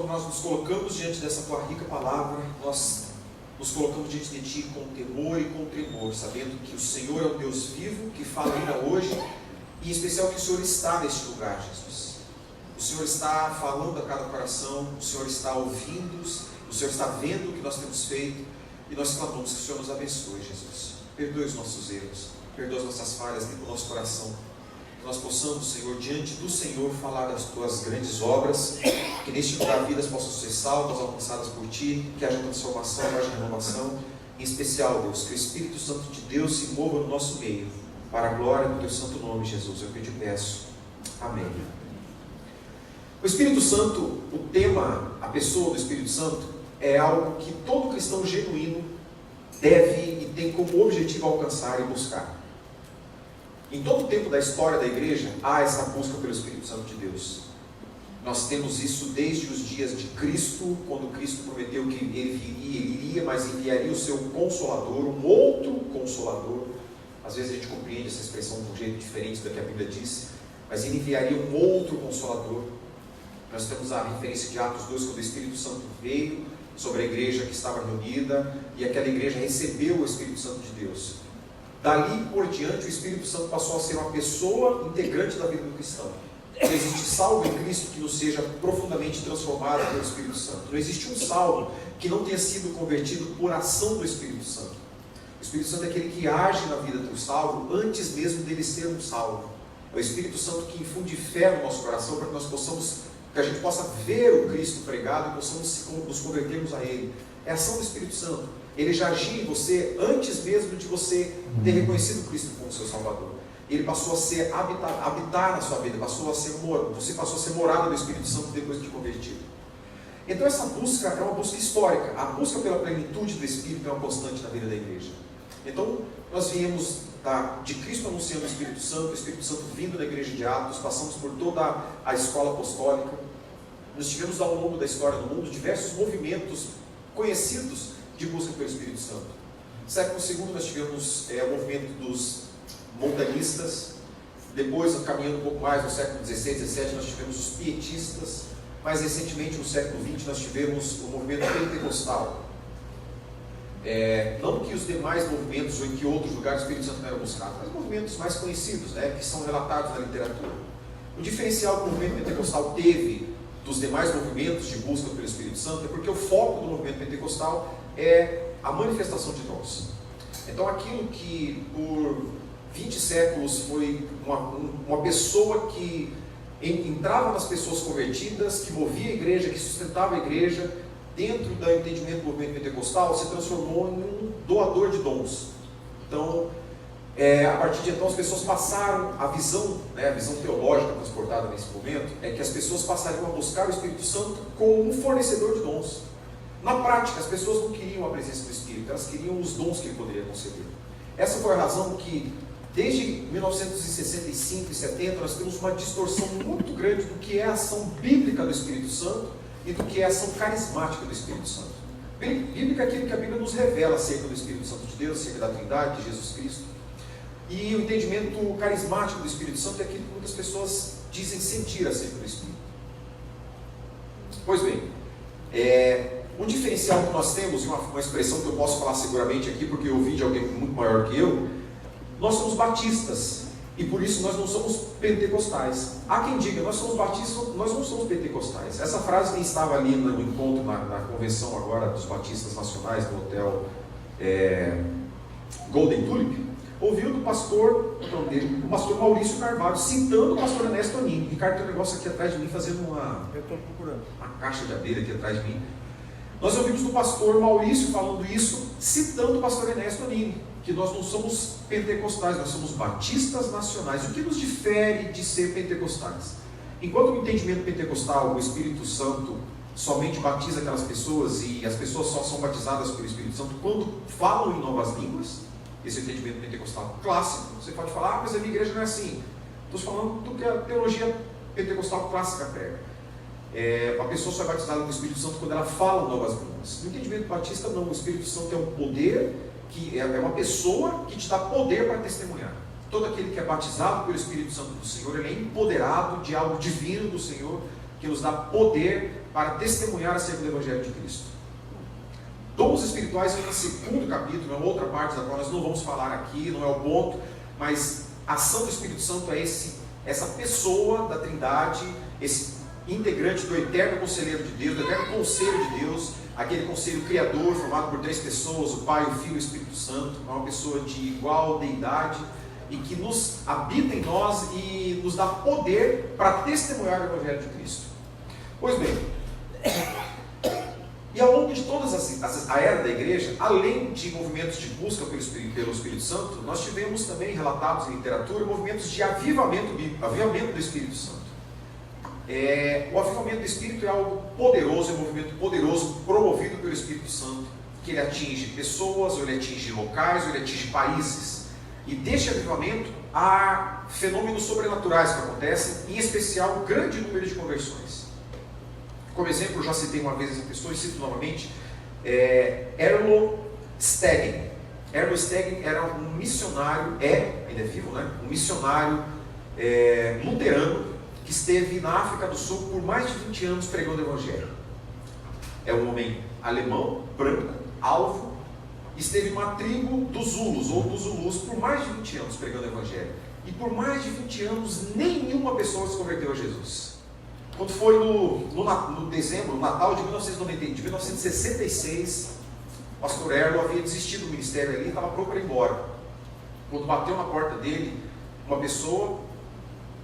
nós nos colocamos diante dessa tua rica palavra, nós nos colocamos diante de ti com temor e com tremor, sabendo que o Senhor é o Deus vivo, que fala ainda hoje, e em especial que o Senhor está neste lugar, Jesus. O Senhor está falando a cada coração, o Senhor está ouvindo, o Senhor está vendo o que nós temos feito, e nós clamamos que o Senhor nos abençoe, Jesus. Perdoe os nossos erros, perdoe as nossas falhas, limpa o nosso coração. Que nós possamos, Senhor, diante do Senhor, falar das tuas grandes obras, que neste lugar vidas possam ser salvas, alcançadas por ti, que haja transformação, que haja renovação. Em especial, Deus, que o Espírito Santo de Deus se mova no nosso meio, para a glória do teu santo nome, Jesus. Eu te peço. Amém. O Espírito Santo, o tema, a pessoa do Espírito Santo, é algo que todo cristão genuíno deve e tem como objetivo alcançar e buscar. Em todo o tempo da história da igreja, há essa busca pelo Espírito Santo de Deus. Nós temos isso desde os dias de Cristo, quando Cristo prometeu que ele iria, mas enviaria o seu Consolador, um outro Consolador. Às vezes a gente compreende essa expressão de um jeito diferente da que a Bíblia diz, mas ele enviaria um outro Consolador. Nós temos a referência de Atos 2, quando o Espírito Santo veio sobre a igreja que estava reunida, e aquela igreja recebeu o Espírito Santo de Deus. Dali por diante, o Espírito Santo passou a ser uma pessoa integrante da vida do cristão. Não existe salvo em Cristo que não seja profundamente transformado pelo Espírito Santo. Não existe um salvo que não tenha sido convertido por ação do Espírito Santo. O Espírito Santo é aquele que age na vida do salvo antes mesmo dele ser um salvo. É o Espírito Santo que infunde fé no nosso coração para que nós possamos, que a gente possa ver o Cristo pregado e possamos nos convertermos a Ele. É a ação do Espírito Santo. Ele já agia em você antes mesmo de você ter reconhecido Cristo como seu Salvador. Ele passou a habitar na sua vida, você passou a ser morada do Espírito Santo depois de convertido. Então essa busca é uma busca histórica. A busca pela plenitude do Espírito é uma constante na vida da igreja. Então nós viemos de Cristo anunciando o Espírito Santo vindo da igreja de Atos, passamos por toda a escola apostólica. Nós tivemos ao longo da história do mundo diversos movimentos conhecidos de busca pelo Espírito Santo. No século II nós tivemos o movimento dos montanistas. Depois, caminhando um pouco mais, no século XVI, XVII, nós tivemos os pietistas. Mais recentemente, no século XX, nós tivemos o movimento pentecostal. Não que os demais movimentos ou em que outros lugares o Espírito Santo não era buscado, mas movimentos mais conhecidos, que são relatados na literatura. O diferencial que o movimento pentecostal teve dos demais movimentos de busca pelo Espírito Santo é porque o foco do movimento pentecostal é a manifestação de dons. Então aquilo que por 20 séculos foi uma pessoa que entrava nas pessoas convertidas, que movia a igreja, que sustentava a igreja, dentro do entendimento do movimento pentecostal, se transformou em um doador de dons. Então, a partir de então, as pessoas passaram a visão teológica transportada nesse momento, é que as pessoas passariam a buscar o Espírito Santo como um fornecedor de dons. Na prática, as pessoas não queriam a presença do Espírito, elas queriam os dons que ele poderia conceder. Essa foi a razão que, desde 1965 e 70, nós temos uma distorção muito grande do que é a ação bíblica do Espírito Santo e do que é a ação carismática do Espírito Santo. Bíblica é aquilo que a Bíblia nos revela acerca do Espírito Santo de Deus, acerca da Trindade, de Jesus Cristo. E o entendimento carismático do Espírito Santo é aquilo que muitas pessoas dizem sentir acerca do Espírito. Pois bem, um diferencial que nós temos, e uma expressão que eu posso falar seguramente aqui, porque eu ouvi de alguém muito maior que eu, nós somos batistas, e por isso nós não somos pentecostais. Há quem diga, nós somos batistas, nós não somos pentecostais. Essa frase quem estava ali no encontro, na convenção agora dos batistas nacionais, no hotel Golden Tulip, ouviu do pastor, o nome dele, o pastor Maurício Carvalho, citando o pastor Ernesto Anini. Ricardo tem um negócio aqui atrás de mim, fazendo eu estou procurando uma caixa de abelha aqui atrás de mim. Nós ouvimos do pastor Maurício falando isso, citando o pastor Ernesto Anini, que nós não somos pentecostais, nós somos batistas nacionais. O que nos difere de ser pentecostais? Enquanto no entendimento pentecostal, o Espírito Santo somente batiza aquelas pessoas, e as pessoas só são batizadas pelo Espírito Santo quando falam em novas línguas, esse entendimento pentecostal clássico. Você pode falar, mas a minha igreja não é assim. Estou falando do que a teologia pentecostal clássica prega. A pessoa só é batizada no Espírito Santo quando ela fala novas línguas. No entendimento batista, não. O Espírito Santo é um poder, que é uma pessoa que te dá poder para testemunhar. Todo aquele que é batizado pelo Espírito Santo do Senhor, ele é empoderado de algo divino do Senhor, que nos dá poder para testemunhar acerca do Evangelho de Cristo. Dons espirituais é um segundo capítulo, é uma outra parte da qual nós não vamos falar aqui, não é o ponto, mas a ação do Espírito Santo é essa pessoa da Trindade, esse integrante do eterno conselheiro de Deus, do eterno conselho de Deus, aquele conselho criador formado por 3 pessoas, o Pai, o Filho e o Espírito Santo, é uma pessoa de igual deidade e que nos habita em nós e nos dá poder para testemunhar o Evangelho de Cristo. Pois bem, e ao longo de toda a era da igreja, além de movimentos de busca pelo Espírito Santo, nós tivemos também relatados em literatura movimentos de avivamento do Espírito Santo. O avivamento do Espírito é algo poderoso, é um movimento poderoso promovido pelo Espírito Santo, que ele atinge pessoas, ou ele atinge locais, ou ele atinge países. E deste avivamento há fenômenos sobrenaturais que acontecem, em especial um grande número de conversões. Como exemplo, eu já citei uma vez essa pessoa e cito novamente, Erlo Stegen. Erlo Stegen era um missionário, ainda é vivo, né? Um missionário luterano que esteve na África do Sul por mais de 20 anos pregando o Evangelho. É um homem alemão, branco, alvo, esteve em uma tribo dos Zulus, ou dos Zulus, por mais de 20 anos pregando o Evangelho. E por mais de 20 anos, nenhuma pessoa se converteu a Jesus. Quando foi no dezembro, no Natal de 1966, o pastor Erlo havia desistido do ministério ali e estava pronto para ir embora. Quando bateu na porta dele, uma pessoa,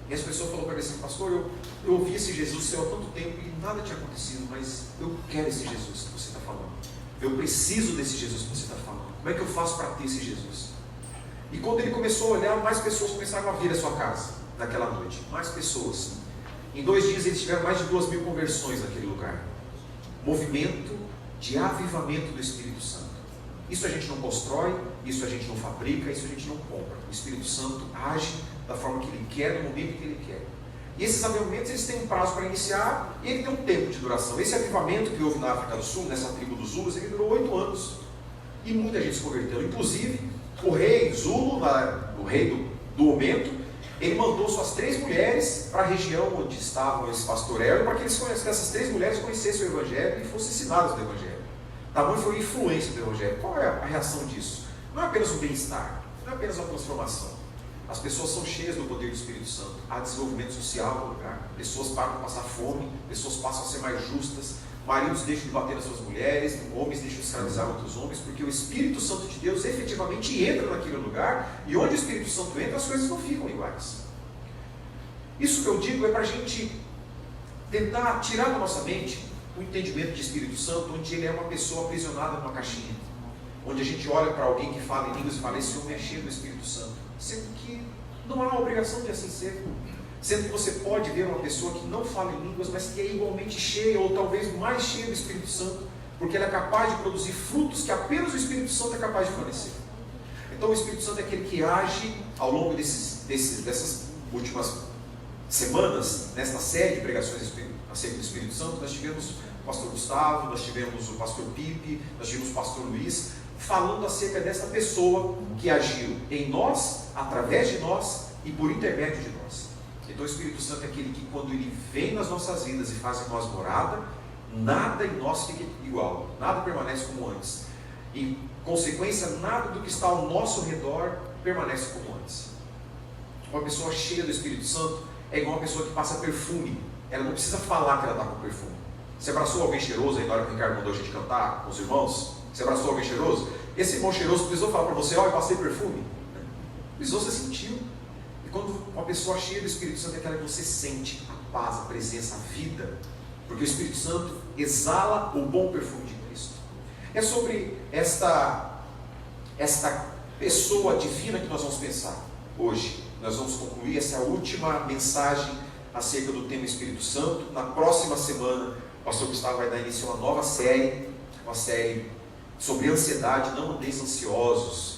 e essa pessoa falou para ele assim: pastor, eu ouvi esse Jesus seu há tanto tempo e nada tinha acontecido, mas eu quero esse Jesus que você está falando. Eu preciso desse Jesus que você está falando. Como é que eu faço para ter esse Jesus? E quando ele começou a olhar, mais pessoas começaram a vir à sua casa naquela noite. Mais pessoas. Em 2 dias eles tiveram mais de 2.000 conversões naquele lugar. Movimento de avivamento do Espírito Santo. Isso a gente não constrói, isso a gente não fabrica, isso a gente não compra. O Espírito Santo age da forma que Ele quer, no momento que Ele quer. E esses avivamentos eles têm um prazo para iniciar e ele tem um tempo de duração. Esse avivamento que houve na África do Sul, nessa tribo dos Zulus, ele durou 8 anos. E muita gente se converteu. Inclusive, o rei Zulu, o rei do momento, ele mandou suas 3 mulheres para a região onde estavam esse pastor Erlo, para que essas 3 mulheres conhecessem o Evangelho e fossem ensinadas do Evangelho. Tamanho foi a influência do Evangelho. Qual é a reação disso? Não é apenas um bem-estar, não é apenas uma transformação. As pessoas são cheias do poder do Espírito Santo. Há desenvolvimento social no lugar. Pessoas param de passar fome, pessoas passam a ser mais justas, maridos deixam de bater nas suas mulheres, homens deixam de escravizar outros homens, porque o Espírito Santo de Deus efetivamente entra naquele lugar, e onde o Espírito Santo entra, as coisas não ficam iguais. Isso que eu digo é para a gente tentar tirar da nossa mente o entendimento de Espírito Santo, onde ele é uma pessoa aprisionada numa caixinha, onde a gente olha para alguém que fala em línguas e fala: esse homem é cheio do Espírito Santo, sendo que não há obrigação de assim ser. Sendo que você pode ver uma pessoa que não fala em línguas, mas que é igualmente cheia, ou talvez mais cheia do Espírito Santo, porque ela é capaz de produzir frutos que apenas o Espírito Santo é capaz de fornecer. Então o Espírito Santo é aquele que age ao longo dessas últimas semanas, nesta série de pregações acerca do Espírito Santo. Nós tivemos o pastor Gustavo, nós tivemos o pastor Pipe, nós tivemos o pastor Luiz, falando acerca dessa pessoa que agiu em nós, através de nós e por intermédio de nós. Então o Espírito Santo é aquele que, quando ele vem nas nossas vidas e faz em nós morada, nada em nós fica igual, nada permanece como antes. Em consequência, nada do que está ao nosso redor permanece como antes. Uma pessoa cheia do Espírito Santo é igual uma pessoa que passa perfume. Ela não precisa falar que ela está com perfume. Você abraçou alguém cheiroso aí na hora que o Ricardo mandou a gente cantar com os irmãos? Você abraçou alguém cheiroso? Esse irmão cheiroso precisou falar para você: olha, eu passei perfume. Precisou, você sentiu. E quando uma pessoa cheia do Espírito Santo é aquela que você sente a paz, a presença, a vida. Porque o Espírito Santo exala o bom perfume de Cristo. É sobre esta pessoa divina que nós vamos pensar hoje. Nós vamos concluir essa última mensagem acerca do tema Espírito Santo. Na próxima semana, o pastor Gustavo vai dar início a uma nova série, uma série sobre ansiedade. Não andeis ansiosos.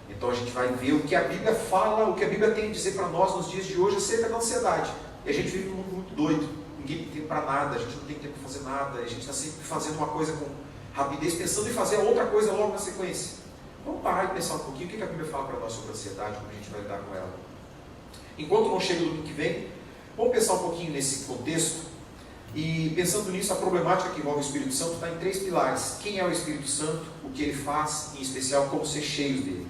Então a gente vai ver o que a Bíblia fala, o que a Bíblia tem a dizer para nós nos dias de hoje acerca da ansiedade. E a gente vive num mundo muito doido, ninguém tem tempo para nada, a gente não tem tempo para fazer nada, a gente está sempre fazendo uma coisa com rapidez, pensando em fazer outra coisa logo na sequência. Vamos parar e pensar um pouquinho o que a Bíblia fala para nós sobre a ansiedade, como a gente vai lidar com ela. Enquanto não chega o domingo que vem, vamos pensar um pouquinho nesse contexto E pensando nisso, a problemática que envolve o Espírito Santo está em 3 pilares. Quem é o Espírito Santo, o que ele faz, em especial como ser cheios dele.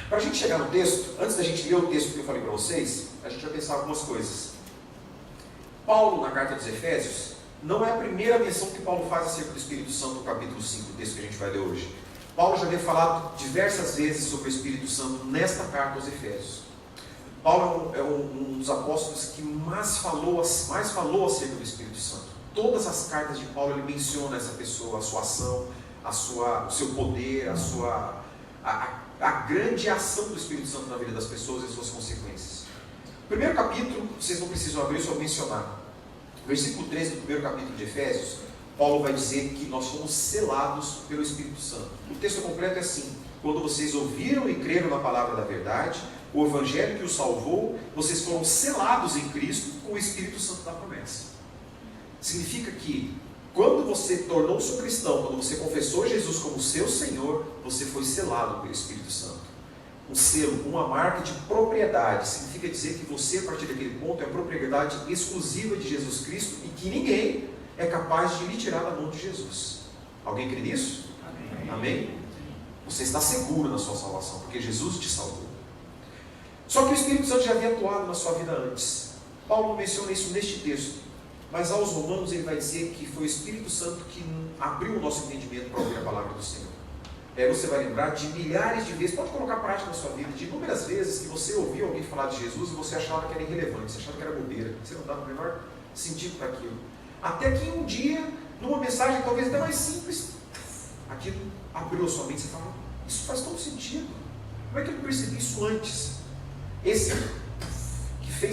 Para a gente chegar no texto, antes da gente ler o texto que eu falei para vocês, a gente vai pensar algumas coisas. Paulo, na carta dos Efésios, não é a primeira menção que Paulo faz acerca do Espírito Santo no capítulo 5, o texto que a gente vai ler hoje. Paulo já havia falado diversas vezes sobre o Espírito Santo nesta carta aos Efésios. Paulo é um dos apóstolos que mais falou acerca do Espírito Santo. Todas as cartas de Paulo ele menciona essa pessoa, a sua ação, o seu poder, a grande ação do Espírito Santo na vida das pessoas e as suas consequências. Primeiro capítulo, vocês não precisam abrir, só mencionar. Versículo 13 do primeiro capítulo de Efésios, Paulo vai dizer que nós fomos selados pelo Espírito Santo. O texto completo é assim: quando vocês ouviram e creram na palavra da verdade, o Evangelho que os salvou, vocês foram selados em Cristo com o Espírito Santo da promessa. Significa que, quando você tornou-se um cristão, quando você confessou Jesus como seu Senhor, você foi selado pelo Espírito Santo. Um selo, uma marca de propriedade, significa dizer que você, a partir daquele ponto, é a propriedade exclusiva de Jesus Cristo e que ninguém é capaz de lhe tirar da mão de Jesus. Alguém crê nisso? Amém? Amém? Você está seguro na sua salvação, porque Jesus te salvou. Só que o Espírito Santo já havia atuado na sua vida antes. Paulo não menciona isso neste texto, mas aos Romanos ele vai dizer que foi o Espírito Santo que abriu o nosso entendimento para ouvir a palavra do Senhor. Você vai lembrar de milhares de vezes, pode colocar prática na sua vida, de inúmeras vezes que você ouviu alguém falar de Jesus e você achava que era irrelevante, você achava que era bobeira, você não dava o menor sentido para aquilo. Até que um dia, numa mensagem talvez até mais simples, aquilo abriu a sua mente e você fala: isso faz todo sentido. Como é que eu não percebi isso antes? Esse que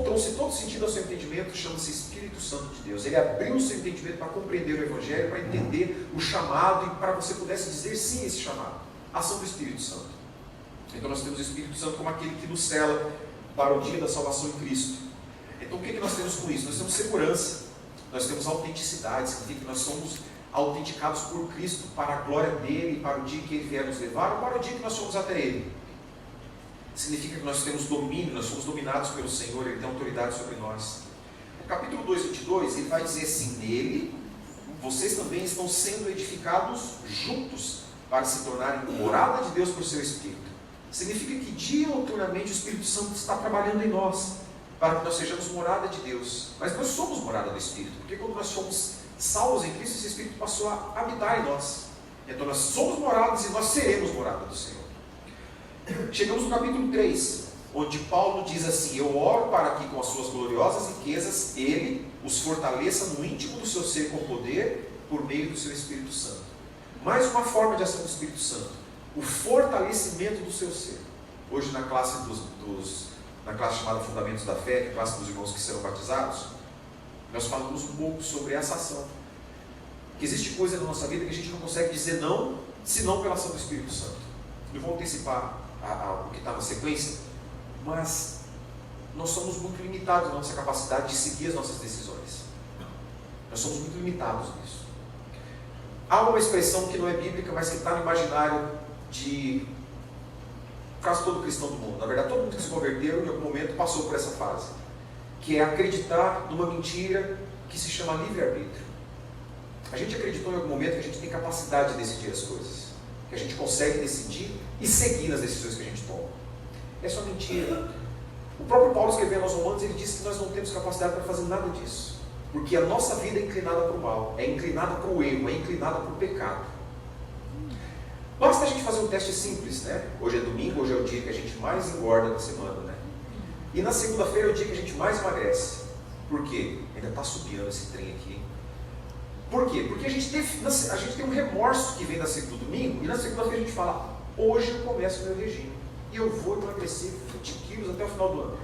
trouxe todo sentido ao seu entendimento, chama-se Espírito Santo de Deus. Ele abriu o seu entendimento para compreender o Evangelho, para entender o chamado e para você pudesse dizer sim a esse chamado. A ação do Espírito Santo. Então nós temos o Espírito Santo como aquele que nos sela para o dia da salvação em Cristo. Então o que nós temos com isso? Nós temos segurança, nós temos autenticidade, significa que nós somos autenticados por Cristo para a glória dele, para o dia que ele vier nos levar, ou para o dia que nós somos até ele. Significa que nós temos domínio, nós somos dominados pelo Senhor, ele tem autoridade sobre nós. No capítulo 2, 22, ele vai dizer assim: nele, vocês também estão sendo edificados juntos, para se tornarem morada de Deus por seu Espírito. Significa que diuturnamente o Espírito Santo está trabalhando em nós, para que nós sejamos morada de Deus. Mas nós somos morada do Espírito, porque quando nós somos salvos em Cristo, esse Espírito passou a habitar em nós. Então nós somos moradas e nós seremos morada do Senhor. Chegamos no capítulo 3, onde Paulo diz assim: eu oro para que com as suas gloriosas riquezas ele os fortaleça no íntimo do seu ser com poder, por meio do seu Espírito Santo. Mais uma forma de ação do Espírito Santo: o fortalecimento do seu ser. Hoje na classe na classe chamada Fundamentos da Fé, que é a classe dos irmãos que serão batizados, nós falamos um pouco sobre essa ação. Que existe coisa na nossa vida que a gente não consegue dizer não, senão pela ação do Espírito Santo. Eu vou antecipar o que está na sequência, mas nós somos muito limitados na nossa capacidade de seguir as nossas decisões. Nós somos muito limitados nisso. Há uma expressão que não é bíblica, mas que está no imaginário de quase todo cristão do mundo. Na verdade, todo mundo que se converteu em algum momento passou por essa fase, que é acreditar numa mentira que se chama livre-arbítrio. A gente acreditou em algum momento que a gente tem capacidade de decidir as coisas, que a gente consegue decidir e seguir nas decisões que a gente toma. Essa é uma mentira. O próprio Paulo, escrevendo aos Romanos, ele disse que nós não temos capacidade para fazer nada disso, porque a nossa vida é inclinada para o mal, é inclinada para o erro, é inclinada para o pecado. Basta a gente fazer um teste simples, né? Hoje é domingo, hoje é o dia que a gente mais engorda da semana, né? E na segunda-feira é o dia que a gente mais emagrece. Por quê? Ainda está subindo esse trem aqui. Por quê? Porque a gente tem um remorso que vem do domingo, e na segunda-feira a gente fala: hoje eu começo o meu regime, e eu vou emagrecer 20 quilos até o final do ano.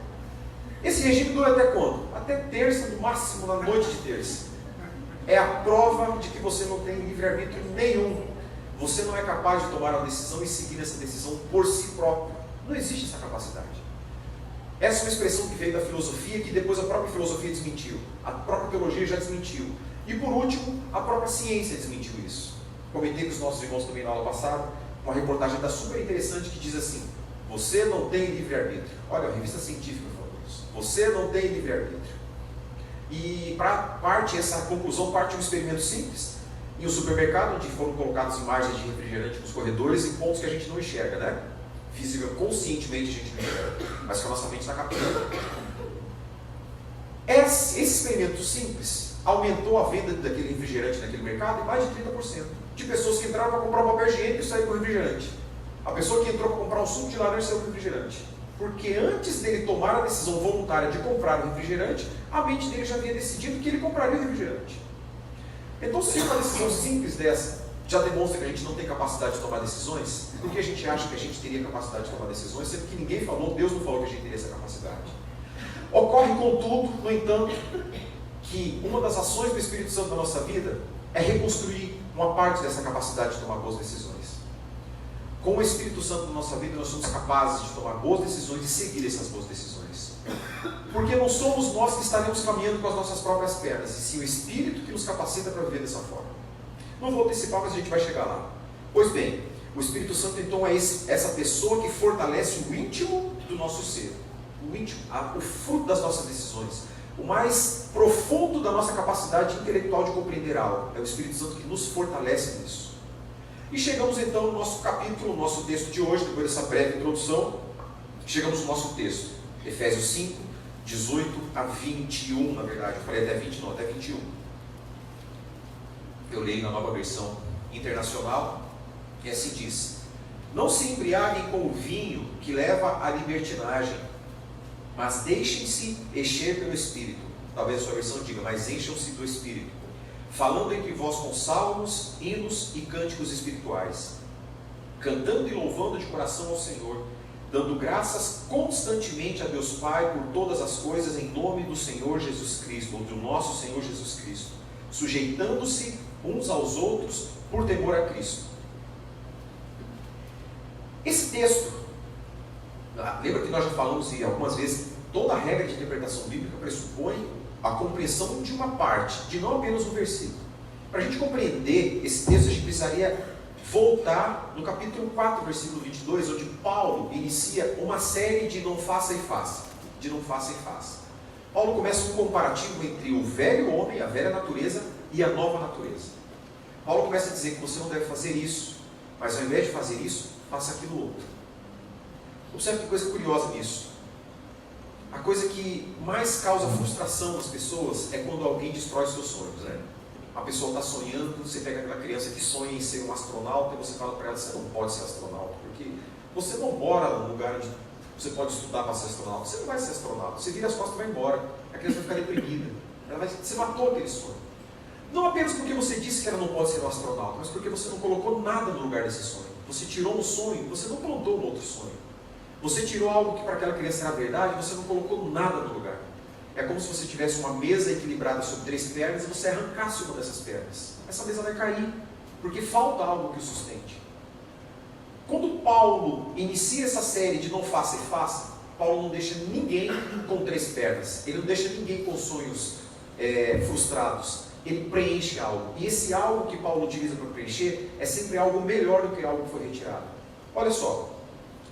Esse regime dura até quando? Até terça, no máximo na noite de terça. É a prova de que você não tem livre-arbítrio nenhum. Você não é capaz de tomar uma decisão e seguir essa decisão por si próprio. Não existe essa capacidade. Essa é uma expressão que veio da filosofia, que depois a própria filosofia desmentiu. A própria teologia já desmentiu. E por último, a própria ciência desmentiu isso. Comentei com os nossos irmãos também na aula passada, uma reportagem da super interessante que diz assim: você não tem livre-arbítrio. Olha, a revista científica falou isso. Você não tem livre-arbítrio. E essa conclusão parte de um experimento simples. Em um supermercado, onde foram colocadas imagens de refrigerante nos corredores em pontos que a gente não enxerga, né? Conscientemente a gente não enxerga, mas que a nossa mente está captando. Esse experimento simples aumentou a venda daquele refrigerante naquele mercado em mais de 30%. De pessoas que entraram para comprar um papel higiênico e saíram com refrigerante. A pessoa que entrou para comprar um suco de laranja saiu com refrigerante. Porque antes dele tomar a decisão voluntária de comprar o refrigerante, a mente dele já havia decidido que ele compraria o refrigerante. Então, se uma decisão simples dessa já demonstra que a gente não tem capacidade de tomar decisões, por que a gente acha que a gente teria capacidade de tomar decisões, sendo que ninguém falou, Deus não falou que a gente teria essa capacidade? Ocorre, contudo, no entanto, que uma das ações do Espírito Santo na nossa vida é reconstruir uma parte dessa capacidade de tomar boas decisões. Com o Espírito Santo na nossa vida, nós somos capazes de tomar boas decisões e seguir essas boas decisões. Porque não somos nós que estaremos caminhando com as nossas próprias pernas, e sim o Espírito que nos capacita para viver dessa forma. Não vou antecipar, mas a gente vai chegar lá. Pois bem, o Espírito Santo então é essa pessoa que fortalece o íntimo do nosso ser. O íntimo, o fruto das nossas decisões. O mais profundo da nossa capacidade intelectual de compreender algo. É o Espírito Santo que nos fortalece nisso. E chegamos então no nosso capítulo, no nosso texto de hoje, depois dessa breve introdução, chegamos no nosso texto. Efésios 5, 18 a 21, na verdade. Eu falei até 20, não, até 21. Eu leio na nova versão internacional, e assim diz: não se embriaguem com o vinho que leva à libertinagem, mas deixem-se encher pelo Espírito. Talvez a sua versão diga, mas encham-se do Espírito, falando entre vós com salmos, hinos e cânticos espirituais, cantando e louvando de coração ao Senhor, dando graças constantemente a Deus Pai por todas as coisas em nome do Senhor Jesus Cristo, ou do nosso Senhor Jesus Cristo, sujeitando-se uns aos outros por temor a Cristo. Esse texto, lembra que nós já falamos algumas vezes, toda a regra de interpretação bíblica pressupõe a compreensão de uma parte, de não apenas um versículo. Para a gente compreender esse texto, a gente precisaria voltar no capítulo 4, versículo 22, onde Paulo inicia uma série de não faça e faça. De não faça e faça. Paulo começa um comparativo entre o velho homem, a velha natureza, e a nova natureza. Paulo começa a dizer que você não deve fazer isso, mas ao invés de fazer isso, faça aquilo outro. Observe que coisa curiosa nisso. A coisa que mais causa frustração nas pessoas é quando alguém destrói seus sonhos, né? A pessoa está sonhando, você pega aquela criança que sonha em ser um astronauta e você fala para ela, você não pode ser astronauta, porque você não mora num lugar onde você pode estudar para ser astronauta. Você não vai ser astronauta, você vira as costas e vai embora. A criança vai ficar deprimida. Você matou aquele sonho. Não apenas porque você disse que ela não pode ser um astronauta, mas porque você não colocou nada no lugar desse sonho. Você tirou um sonho, você não plantou um outro sonho. Você tirou algo que para aquela criança era verdade, você não colocou nada no lugar. É como se você tivesse uma mesa equilibrada sobre 3 pernas e você arrancasse uma dessas pernas. Essa mesa vai cair, porque falta algo que o sustente. Quando Paulo inicia essa série de não faça e faça, Paulo não deixa ninguém com 3 pernas. Ele não deixa ninguém com sonhos frustrados. Ele preenche algo. E esse algo que Paulo utiliza para preencher é sempre algo melhor do que algo que foi retirado. Olha só.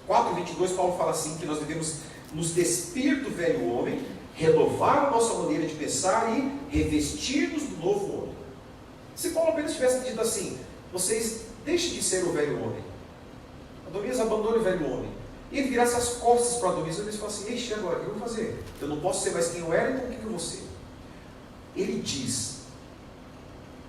4:22, Paulo fala assim, que nós devemos nos despir do velho homem, renovar a nossa maneira de pensar e revestir-nos do novo homem. Se Paulo apenas tivesse dito assim, vocês deixem de ser o velho homem, Adonias abandone o velho homem, e ele virasse as costas para Adonias, ele falasse assim, eixe, agora, o que eu vou fazer? Eu não posso ser mais quem eu era, então o que eu vou ser? Ele diz,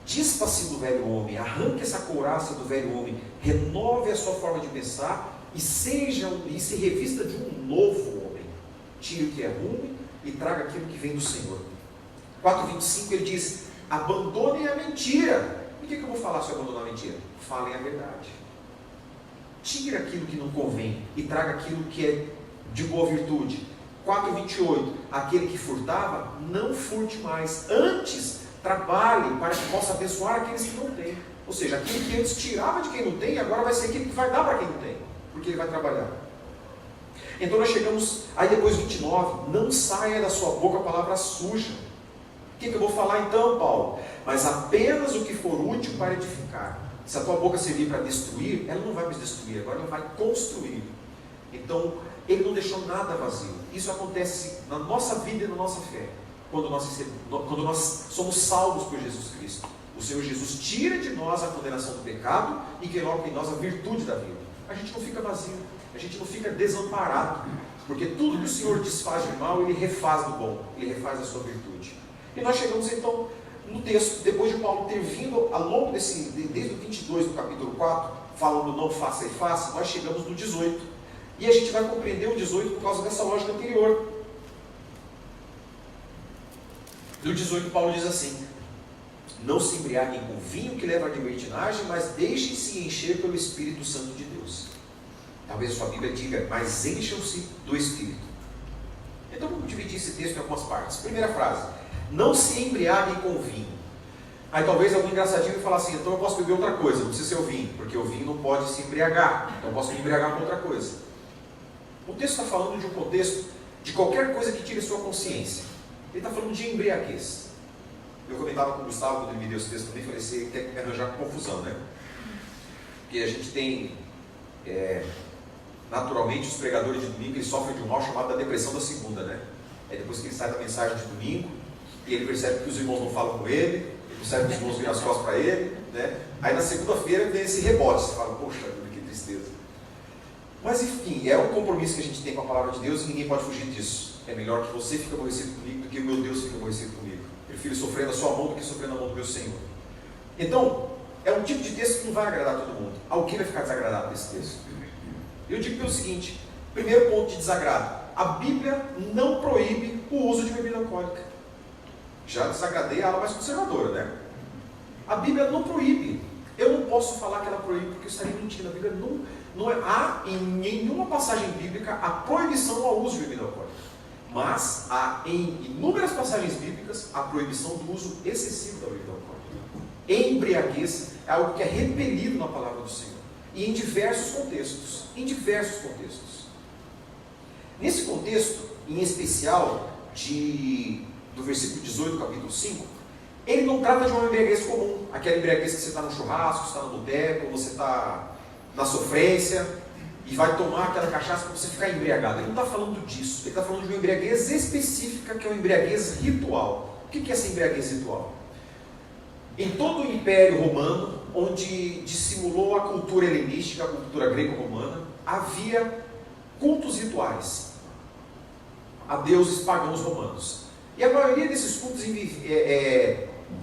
dispa-se do velho homem, arranque essa couraça do velho homem, renove a sua forma de pensar, e se revista de um novo homem. Tire o que é ruim e traga aquilo que vem do Senhor. 4:25 ele diz, abandonem a mentira. E o que eu vou falar sobre abandonar a mentira? Falem a verdade. Tire aquilo que não convém e traga aquilo que é de boa virtude. 4:28, aquele que furtava, não furte mais. Antes, trabalhe para que possa abençoar aqueles que não têm. Ou seja, aquele que antes tirava de quem não tem, agora vai ser aquele que vai dar para quem não tem. Porque ele vai trabalhar. Então nós chegamos, aí depois 29, não saia da sua boca a palavra suja. O que eu vou falar então, Paulo? Mas apenas o que for útil para edificar. Se a tua boca servir para destruir, ela não vai mais destruir, agora ela vai construir. Então, ele não deixou nada vazio. Isso acontece na nossa vida e na nossa fé. quando nós somos salvos por Jesus Cristo. O Senhor Jesus tira de nós a condenação do pecado e coloca em nós a virtude da vida. A gente não fica vazio, a gente não fica desamparado, porque tudo que o Senhor desfaz de mal, Ele refaz do bom, Ele refaz a sua virtude. E nós chegamos então no texto, depois de Paulo ter vindo ao longo desde o 22 do capítulo 4, falando não faça e faça, nós chegamos no 18. E a gente vai compreender o 18 por causa dessa lógica anterior. No 18 Paulo diz assim: não se embriaguem com vinho que leva à libertinagem, mas deixem-se encher pelo Espírito Santo de Deus. Talvez a sua Bíblia diga, mas encham-se do Espírito. Então vamos dividir esse texto em algumas partes. Primeira frase: não se embriaguem com vinho. Aí talvez algum engraçadinho vai falar assim: então eu posso beber outra coisa, não precisa ser o vinho, porque o vinho não pode se embriagar, então eu posso me embriagar com outra coisa. O texto está falando de um contexto de qualquer coisa que tire a sua consciência. Ele está falando de embriaguez. Eu comentava com o Gustavo, quando ele me deu esse texto também, falei assim, tem que me arranjar com confusão, né? Porque a gente tem, naturalmente, os pregadores de domingo, eles sofrem de um mal chamado da depressão da segunda, né? É depois que ele sai da mensagem de domingo, e ele percebe que os irmãos não falam com ele percebe que os irmãos viram as costas para ele, né? Aí na segunda-feira vem esse rebote, você fala, poxa, que tristeza. Mas enfim, é um compromisso que a gente tem com a palavra de Deus e ninguém pode fugir disso. É melhor que você fique aborrecido comigo do que o meu Deus fique aborrecido comigo. Prefiro sofrer na sua mão do que sofrer na mão do meu Senhor. Então, é um tipo de texto que não vai agradar todo mundo. Alguém vai ficar desagradado desse texto. Eu digo pelo seguinte: primeiro ponto de desagrado, a Bíblia não proíbe o uso de bebida alcoólica. Já desagradei a ala mais conservadora, né? A Bíblia não proíbe. Eu não posso falar que ela proíbe porque eu estaria mentindo. A Bíblia não há em nenhuma passagem bíblica a proibição ao uso de bebida alcoólica. Mas há em inúmeras passagens bíblicas a proibição do uso excessivo da bebida alcoólica. Embriaguez é algo que é repelido na palavra do Senhor. E em diversos contextos. Em diversos contextos. Nesse contexto, em especial, do versículo 18 do capítulo 5, ele não trata de uma embriaguez comum. Aquela embriaguez que você está no churrasco, você está no boteco, você está na sofrência e vai tomar aquela cachaça para você ficar embriagado. Ele não está falando disso. Ele está falando de uma embriaguez específica, que é uma embriaguez ritual. O que é essa embriaguez ritual? Em todo o Império Romano, onde dissimulou a cultura helenística, a cultura greco-romana, havia cultos rituais a deuses pagãos romanos. E a maioria desses cultos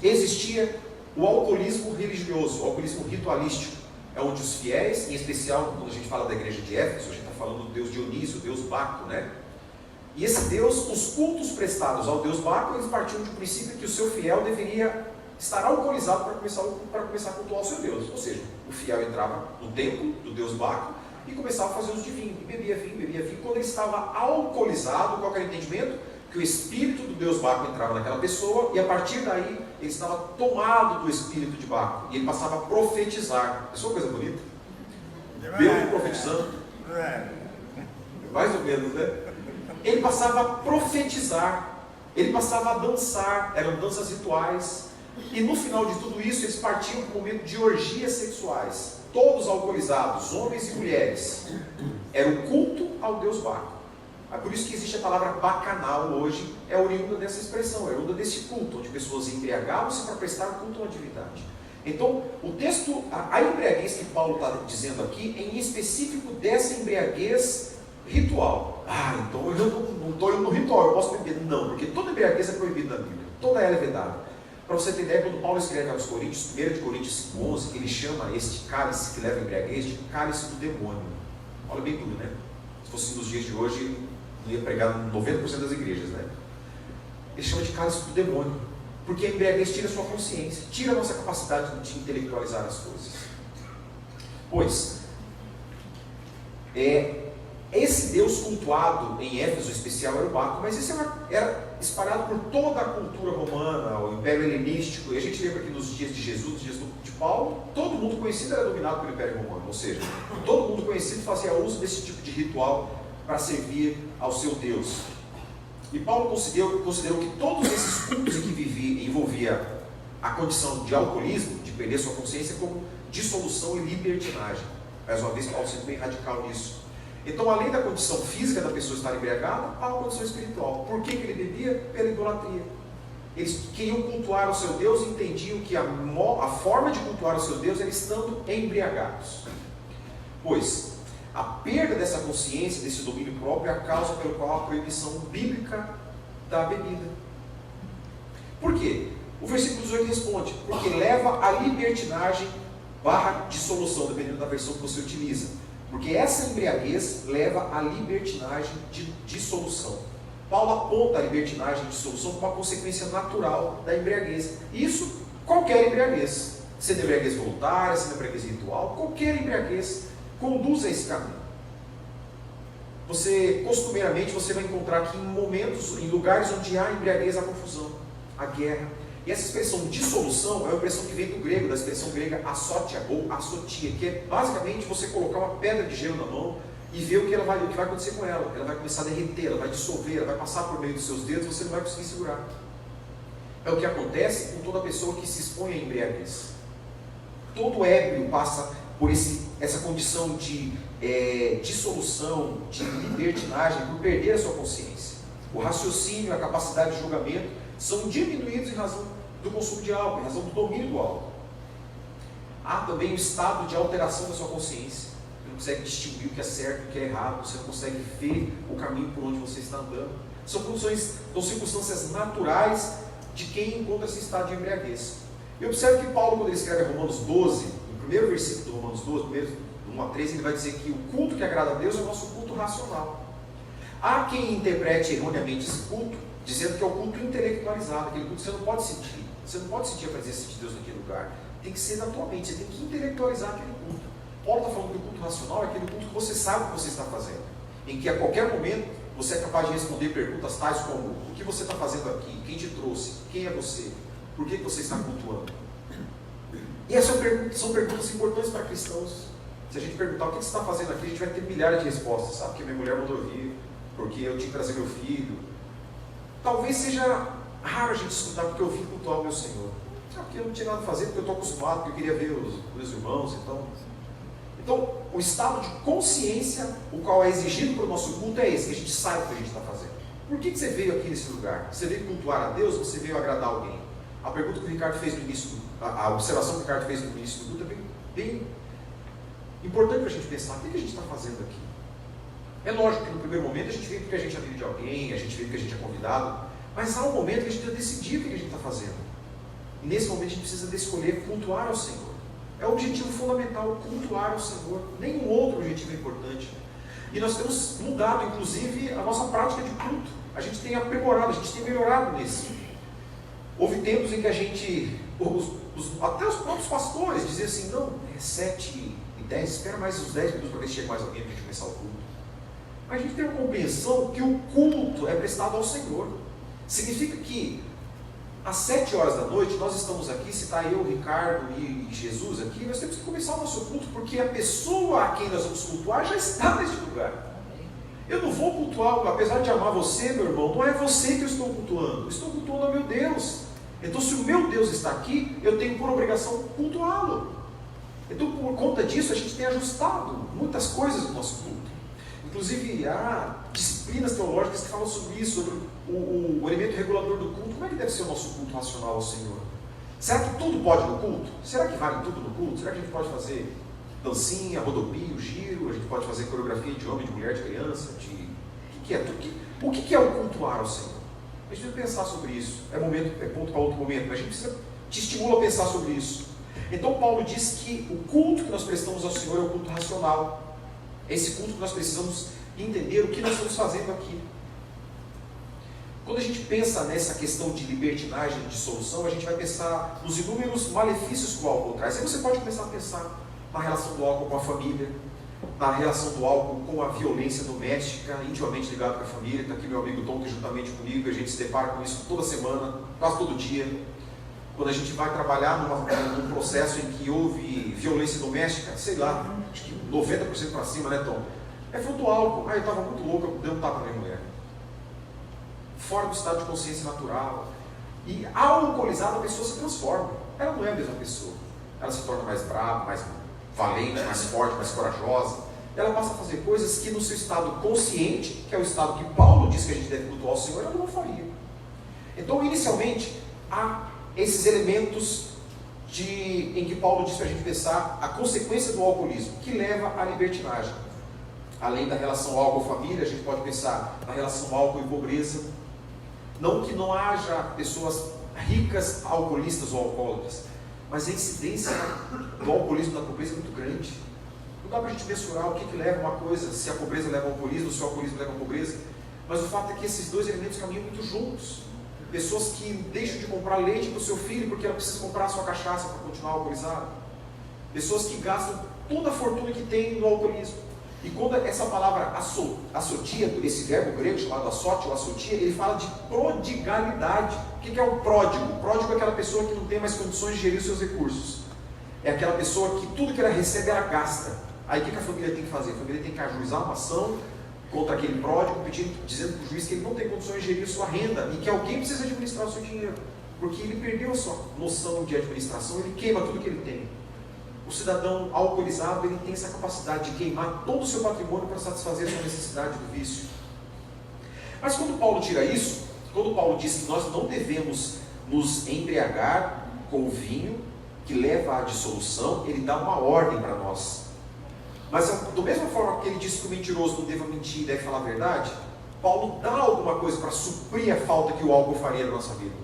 existia o alcoolismo religioso, o alcoolismo ritualístico. É onde os fiéis, em especial quando a gente fala da igreja de Éfeso, a gente está falando do deus Dionísio, o deus Baco, né? E esse deus, os cultos prestados ao deus Baco, eles partiam de um princípio que o seu fiel deveria estar alcoolizado para começar a cultuar o seu deus. Ou seja, o fiel entrava no templo do deus Baco e começava a fazer uso de vinho, e bebia vinho. Quando ele estava alcoolizado, qual era o entendimento? Que o espírito do deus Baco entrava naquela pessoa e a partir daí ele estava tomado do espírito de Baco e ele passava a profetizar. É só uma coisa bonita? Deus profetizando? Mais ou menos, né? Ele passava a profetizar, ele passava a dançar, eram danças rituais. E no final de tudo isso, eles partiam para o momento de orgias sexuais. Todos alcoolizados, homens e mulheres. Era o culto ao deus Baco. É por isso que existe a palavra bacanal hoje, é oriunda dessa expressão, é oriunda desse culto, onde pessoas embriagavam-se para prestar culto à divindade. Então, o texto, a embriaguez que Paulo está dizendo aqui, é em específico dessa embriaguez ritual. Então eu não estou indo no ritual, eu posso beber. Não, porque toda embriaguez é proibida na Bíblia, toda ela é vedada. Para você ter ideia, quando Paulo escreve aos Coríntios, 1 de Coríntios 5:11, ele chama este cálice que leva a embriaguez de cálice do demônio. Olha bem tudo, né? Se fosse nos dias de hoje, não ia pregar em 90% das igrejas, né? Ele chama de cálice do demônio, porque a embriaguez tira a sua consciência, tira a nossa capacidade de intelectualizar as coisas. Pois, esse Deus cultuado em Éfeso, em especial, era o Baco, mas isso era espalhado por toda a cultura romana, o Império Helenístico, e a gente lembra que nos dias de Jesus, nos dias de Paulo, todo mundo conhecido era dominado pelo Império Romano, ou seja, todo mundo conhecido fazia uso desse tipo de ritual para servir ao seu Deus. E Paulo considerou que todos esses cultos em que envolvia a condição de alcoolismo, de perder sua consciência, como dissolução e libertinagem. Mais uma vez, Paulo sendo bem radical nisso. Então, além da condição física da pessoa estar embriagada, há uma condição espiritual. Por que ele bebia? Pela idolatria. Eles queriam cultuar o seu Deus e entendiam que a forma de cultuar o seu Deus era estando embriagados. Pois a perda dessa consciência, desse domínio próprio, é a causa pelo qual a proibição bíblica da bebida. Por quê? O versículo 18 responde: porque leva à libertinagem / dissolução, dependendo da versão que você utiliza. Porque essa embriaguez leva à libertinagem de dissolução. Paulo aponta a libertinagem de dissolução como uma consequência natural da embriaguez. Isso, qualquer embriaguez. Sendo embriaguez voluntária, sendo embriaguez ritual, qualquer embriaguez conduz a esse caminho. Costumeiramente, você vai encontrar aqui em lugares onde há embriaguez, há confusão, há guerra. E essa expressão dissolução é uma expressão que vem do grego, da expressão grega assotia ou assotia, que é basicamente você colocar uma pedra de gelo na mão e ver o que vai acontecer com ela. Ela vai começar a derreter, ela vai dissolver, ela vai passar por meio dos seus dedos, você não vai conseguir segurar. É o que acontece com toda pessoa que se expõe à embriaguez. Todo ébrio passa por essa condição de dissolução, de libertinagem, por perder a sua consciência. O raciocínio, a capacidade de julgamento são diminuídos em razão do consumo de álcool, em razão do domínio do álcool. Há também o estado de alteração da sua consciência. Você não consegue distinguir o que é certo e o que é errado, você não consegue ver o caminho por onde você está andando. São circunstâncias naturais de quem encontra esse estado de embriaguez. E observe que Paulo, quando ele escreve Romanos 12, no primeiro versículo do Romanos 12, primeiro, 1 a 13, ele vai dizer que o culto que agrada a Deus é o nosso culto racional. Há quem interprete erroneamente esse culto, dizendo que é o culto intelectualizado, aquele culto que você não pode sentir. Você não pode sentir a presença de Deus naquele lugar. Tem que ser na tua mente, você tem que intelectualizar aquele culto. Paulo está falando que o culto racional é aquele culto que você sabe o que você está fazendo, em que a qualquer momento você é capaz de responder perguntas tais como: o que você está fazendo aqui? Quem te trouxe? Quem é você? Por que você está cultuando? E essas são perguntas importantes para cristãos. Se a gente perguntar o que você está fazendo aqui, a gente vai ter milhares de respostas. Sabe, porque minha mulher mandou vir, porque eu tinha que trazer meu filho. Talvez seja raro a gente escutar porque eu vim cultuar o meu Senhor. Porque eu não tinha nada a fazer, porque eu estou acostumado, porque eu queria ver os meus irmãos. Então, o estado de consciência, o qual é exigido para o nosso culto, é esse, que a gente saiba o que a gente está fazendo. Por que você veio aqui nesse lugar? Você veio cultuar a Deus ou você veio agradar alguém? A pergunta que o Ricardo fez no início, a observação que o Ricardo fez no início do culto é bem importante para a gente pensar: o que a gente está fazendo aqui? É lógico que no primeiro momento a gente veio porque a gente é amigo de alguém, a gente veio porque a gente é convidado, mas há um momento que a gente precisa decidir o que a gente está fazendo. E nesse momento a gente precisa escolher cultuar ao Senhor. É o objetivo fundamental, cultuar ao Senhor. Nenhum outro objetivo é importante. E nós temos mudado, inclusive, a nossa prática de culto. A gente tem aprimorado, a gente tem melhorado nisso. Houve tempos em que a gente, até os próprios pastores, diziam assim: não, é 7h10, espera mais uns 10 minutos para ver se chega mais alguém para a gente começar o culto. Mas a gente tem a compreensão que o culto é prestado ao Senhor. Significa que às 7 horas da noite nós estamos aqui, se está eu, Ricardo e Jesus aqui, nós temos que começar o nosso culto, porque a pessoa a quem nós vamos cultuar já está neste lugar. Eu não vou cultuar, apesar de amar você, meu irmão, não é você que eu estou cultuando, eu estou cultuando ao meu Deus. Então, se o meu Deus está aqui, eu tenho por obrigação cultuá-lo. Então, por conta disso, a gente tem ajustado muitas coisas no nosso culto. Inclusive, há disciplinas teológicas que falam sobre isso, sobre o elemento regulador do culto. Como é que deve ser o nosso culto racional ao Senhor? Será que tudo pode no culto? Será que vale tudo no culto? Será que a gente pode fazer dancinha, rodopio, giro? A gente pode fazer coreografia de homem, de mulher, de criança? O que é o cultuar ao Senhor? A gente precisa pensar sobre isso. É ponto para outro momento, mas a gente te estimula a pensar sobre isso. Então Paulo diz que o culto que nós prestamos ao Senhor é o culto racional. É esse culto que nós precisamos entender o que nós estamos fazendo aqui. Quando a gente pensa nessa questão de libertinagem, de dissolução, a gente vai pensar nos inúmeros malefícios que o álcool traz. Aí você pode começar a pensar na relação do álcool com a família, na relação do álcool com a violência doméstica, intimamente ligado com a família. Está aqui meu amigo Tom, que juntamente comigo, a gente se depara com isso toda semana, quase todo dia. Quando a gente vai trabalhar num processo em que houve violência doméstica, sei lá, acho que 90% para cima, né, Tom? É fruto do álcool. Eu estava muito louco, eu dei um tapa na minha mulher. Fora do estado de consciência natural. E ao alcoolizado, a pessoa se transforma. Ela não é a mesma pessoa. Ela se torna mais brava, mais valente, mais forte, mais corajosa. Ela passa a fazer coisas que no seu estado consciente, que é o estado que Paulo diz que a gente deve cultuar ao Senhor, ela não faria. Então, inicialmente, há esses elementos em que Paulo diz para a gente pensar a consequência do alcoolismo, que leva à libertinagem. Além da relação álcool-família, a gente pode pensar na relação álcool e pobreza. Não que não haja pessoas ricas alcoolistas ou alcoólatras, mas a incidência do alcoolismo da pobreza é muito grande. Não dá para a gente mensurar o que leva uma coisa, se a pobreza leva ao alcoolismo, se o alcoolismo leva à pobreza, mas o fato é que esses dois elementos caminham muito juntos. Pessoas que deixam de comprar leite para o seu filho porque ela precisa comprar a sua cachaça para continuar alcoolizado. Pessoas que gastam toda a fortuna que tem no alcoolismo. E quando essa palavra assotia, esse verbo grego chamado assote ou assotia, ele fala de prodigalidade. O que é um pródigo? O pródigo é aquela pessoa que não tem mais condições de gerir os seus recursos. É aquela pessoa que tudo que ela recebe, ela gasta. Aí o que a família tem que fazer? A família tem que ajuizar uma ação contra aquele pródigo, dizendo para o juiz que ele não tem condições de gerir sua renda e que alguém precisa administrar o seu dinheiro. Porque ele perdeu a sua noção de administração, ele queima tudo que ele tem. O cidadão alcoolizado, ele tem essa capacidade de queimar todo o seu patrimônio para satisfazer a sua necessidade do vício. Mas quando Paulo tira isso, quando Paulo diz que nós não devemos nos embriagar com o vinho que leva à dissolução, ele dá uma ordem para nós. Mas da mesma forma que ele diz que o mentiroso não deva mentir e deve falar a verdade, Paulo dá alguma coisa para suprir a falta que o álcool faria na nossa vida.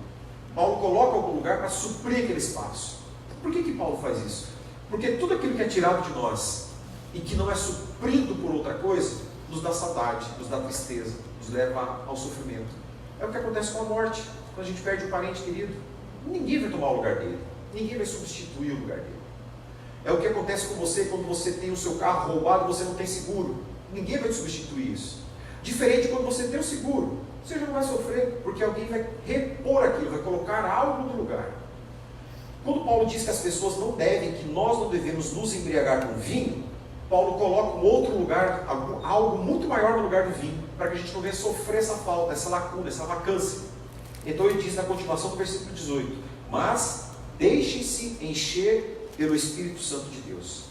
Paulo coloca algum lugar para suprir aquele espaço. Por que Paulo faz isso? Porque tudo aquilo que é tirado de nós e que não é suprido por outra coisa, nos dá saudade, nos dá tristeza, nos leva ao sofrimento. É o que acontece com a morte, quando a gente perde um parente querido. Ninguém vai tomar o lugar dele, ninguém vai substituir o lugar dele. É o que acontece com você quando você tem o seu carro roubado e você não tem seguro. Ninguém vai te substituir isso. Diferente quando você tem o seguro, você já não vai sofrer, porque alguém vai repor aquilo, vai colocar algo no lugar. Quando Paulo diz que as pessoas não devem, que nós não devemos nos embriagar com vinho, Paulo coloca um outro lugar, algo muito maior no lugar do vinho, para que a gente não venha sofrer essa falta, essa lacuna, essa vacância. Então ele diz na continuação do versículo 18: mas deixem-se encher pelo Espírito Santo de Deus.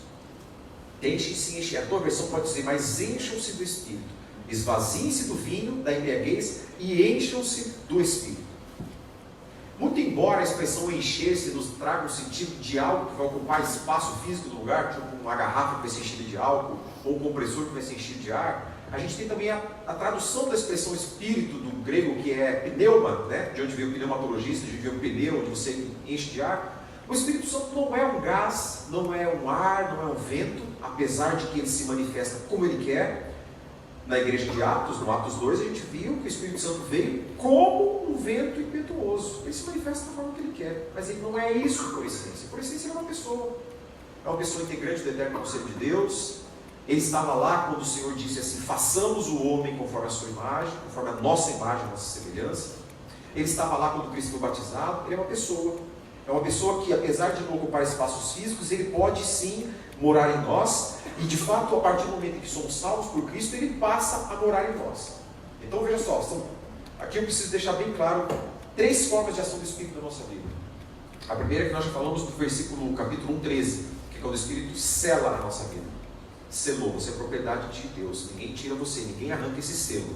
Deixem-se encher. A tua versão pode dizer, mas encham-se do Espírito. Esvaziem-se do vinho, da embriaguez, e encham-se do Espírito. Muito embora a expressão encher-se nos traga um sentido de algo que vai ocupar espaço físico do lugar, tipo uma garrafa que vai ser enchida de álcool, ou um compressor que vai ser enchido de ar, a gente tem também a tradução da expressão espírito do grego, que é pneuma, né? De onde veio o pneumatologista, de onde veio o pneu, onde você enche de ar. O Espírito Santo não é um gás, não é um ar, não é um vento, apesar de que ele se manifesta como ele quer. Na igreja de Atos, no Atos 2, a gente viu que o Espírito Santo veio como um vento impetuoso. Ele se manifesta da forma que ele quer, mas ele não é isso por essência. Por essência ele é uma pessoa integrante do eterno conselho de Deus. Ele estava lá quando o Senhor disse assim: façamos o homem conforme a sua imagem, conforme a nossa imagem, a nossa semelhança. Ele estava lá quando Cristo foi batizado. Ele é uma pessoa que, apesar de não ocupar espaços físicos, ele pode sim morar em nós. E de fato, a partir do momento em que somos salvos por Cristo, ele passa a morar em nós. Então veja só, aqui eu preciso deixar bem claro 3 formas de ação do Espírito na nossa vida. A primeira é que nós já falamos no capítulo 1:13, que é quando o Espírito sela a nossa vida. Selou, você é propriedade de Deus, ninguém tira você, ninguém arranca esse selo.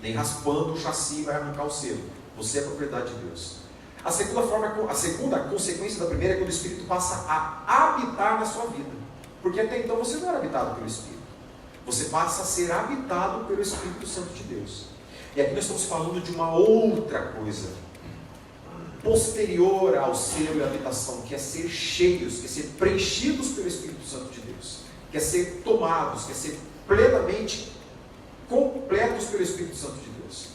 Nem raspando o chassi vai arrancar o selo. Você é propriedade de Deus. A segunda consequência da primeira é quando o Espírito passa a habitar na sua vida. Porque até então você não era habitado pelo Espírito. Você passa a ser habitado pelo Espírito Santo de Deus. E aqui nós estamos falando de uma outra coisa, posterior ao selo e à habitação, que é ser cheios, que é ser preenchidos pelo Espírito Santo de Deus, que é ser tomados, que é ser plenamente completos pelo Espírito Santo de Deus.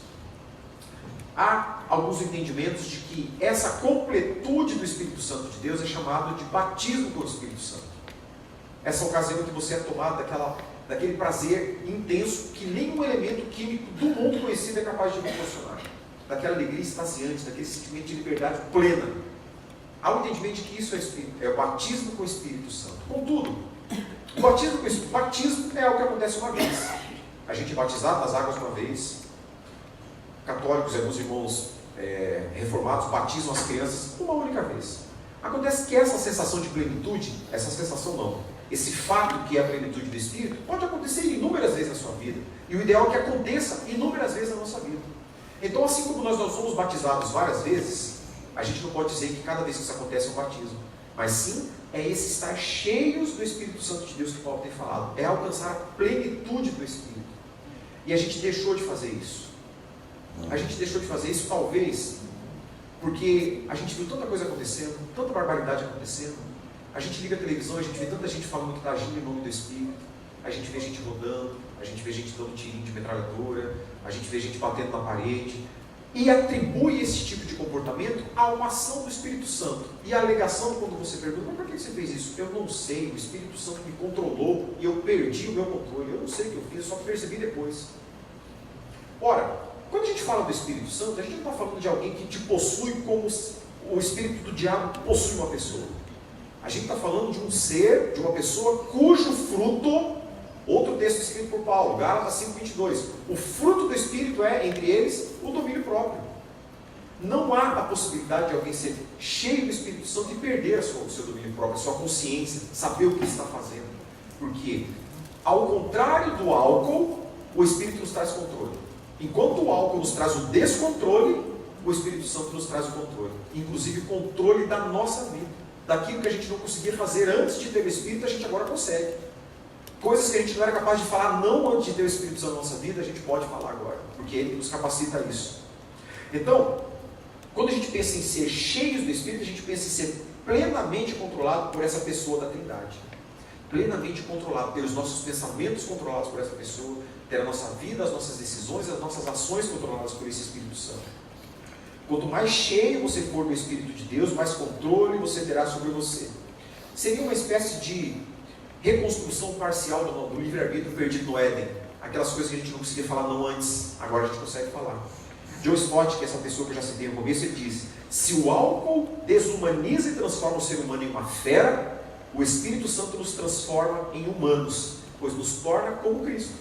Há alguns entendimentos de que essa completude do Espírito Santo de Deus é chamado de batismo pelo Espírito Santo. Essa ocasião que você é tomado daquele prazer intenso que nenhum elemento químico do mundo conhecido é capaz de proporcionar. Daquela alegria extasiante, daquele sentimento de liberdade plena. Há um entendimento de que isso é o batismo com o Espírito Santo. Contudo, o batismo é algo que acontece uma vez. A gente é batizado nas águas uma vez. Católicos e alguns irmãos reformados batizam as crianças uma única vez. Acontece que essa sensação de plenitude, esse fato que é a plenitude do Espírito, pode acontecer inúmeras vezes na sua vida. E o ideal é que aconteça inúmeras vezes na nossa vida. Então, assim como nós não somos batizados várias vezes, a gente não pode dizer que cada vez que isso acontece é um batismo, mas sim é esse estar cheios do Espírito Santo de Deus que Paulo tem falado, é alcançar a plenitude do Espírito. E a gente deixou de fazer isso. A gente deixou de fazer isso talvez porque a gente viu tanta coisa acontecendo, tanta barbaridade acontecendo. A gente liga a televisão, a gente vê tanta gente falando que está agindo em nome do Espírito. A gente vê gente rodando, a gente vê gente dando tirinho de metralhadora, a gente vê gente batendo na parede, e atribui esse tipo de comportamento a uma ação do Espírito Santo. E a alegação, quando você pergunta, mas por que você fez isso? Eu não sei, o Espírito Santo me controlou e eu perdi o meu controle. Eu não sei o que eu fiz, eu só percebi depois. Ora, quando a gente fala do Espírito Santo, a gente não está falando de alguém que te possui como o Espírito do diabo possui uma pessoa. A gente está falando de um ser, de uma pessoa cujo fruto, outro texto escrito por Paulo, Gálatas 5:22, o fruto do Espírito é, entre eles, o domínio próprio. Não há a possibilidade de alguém ser cheio do Espírito Santo e perder o seu domínio próprio, a sua consciência, saber o que está fazendo. Porque, ao contrário do álcool, o Espírito nos traz controle. Enquanto o álcool nos traz o descontrole, o Espírito Santo nos traz o controle. Inclusive o controle da nossa vida. Daquilo que a gente não conseguia fazer antes de ter o Espírito, a gente agora consegue. Coisas que a gente não era capaz de falar não antes de ter o Espírito Santo na nossa vida, a gente pode falar agora, porque Ele nos capacita a isso. Então, quando a gente pensa em ser cheios do Espírito, a gente pensa em ser plenamente controlado por essa pessoa da Trindade. Plenamente controlado, ter os nossos pensamentos controlados por essa pessoa, ter a nossa vida, as nossas decisões, as nossas ações controladas por esse Espírito Santo. Quanto mais cheio você for do Espírito de Deus, mais controle você terá sobre você. Seria uma espécie de reconstrução parcial do livre-arbítrio perdido no Éden. Aquelas coisas que a gente não conseguia falar não antes, agora a gente consegue falar. Joe Scott, que é essa pessoa que eu já citei no começo, ele diz: se o álcool desumaniza e transforma o ser humano em uma fera, o Espírito Santo nos transforma em humanos, pois nos torna como Cristo.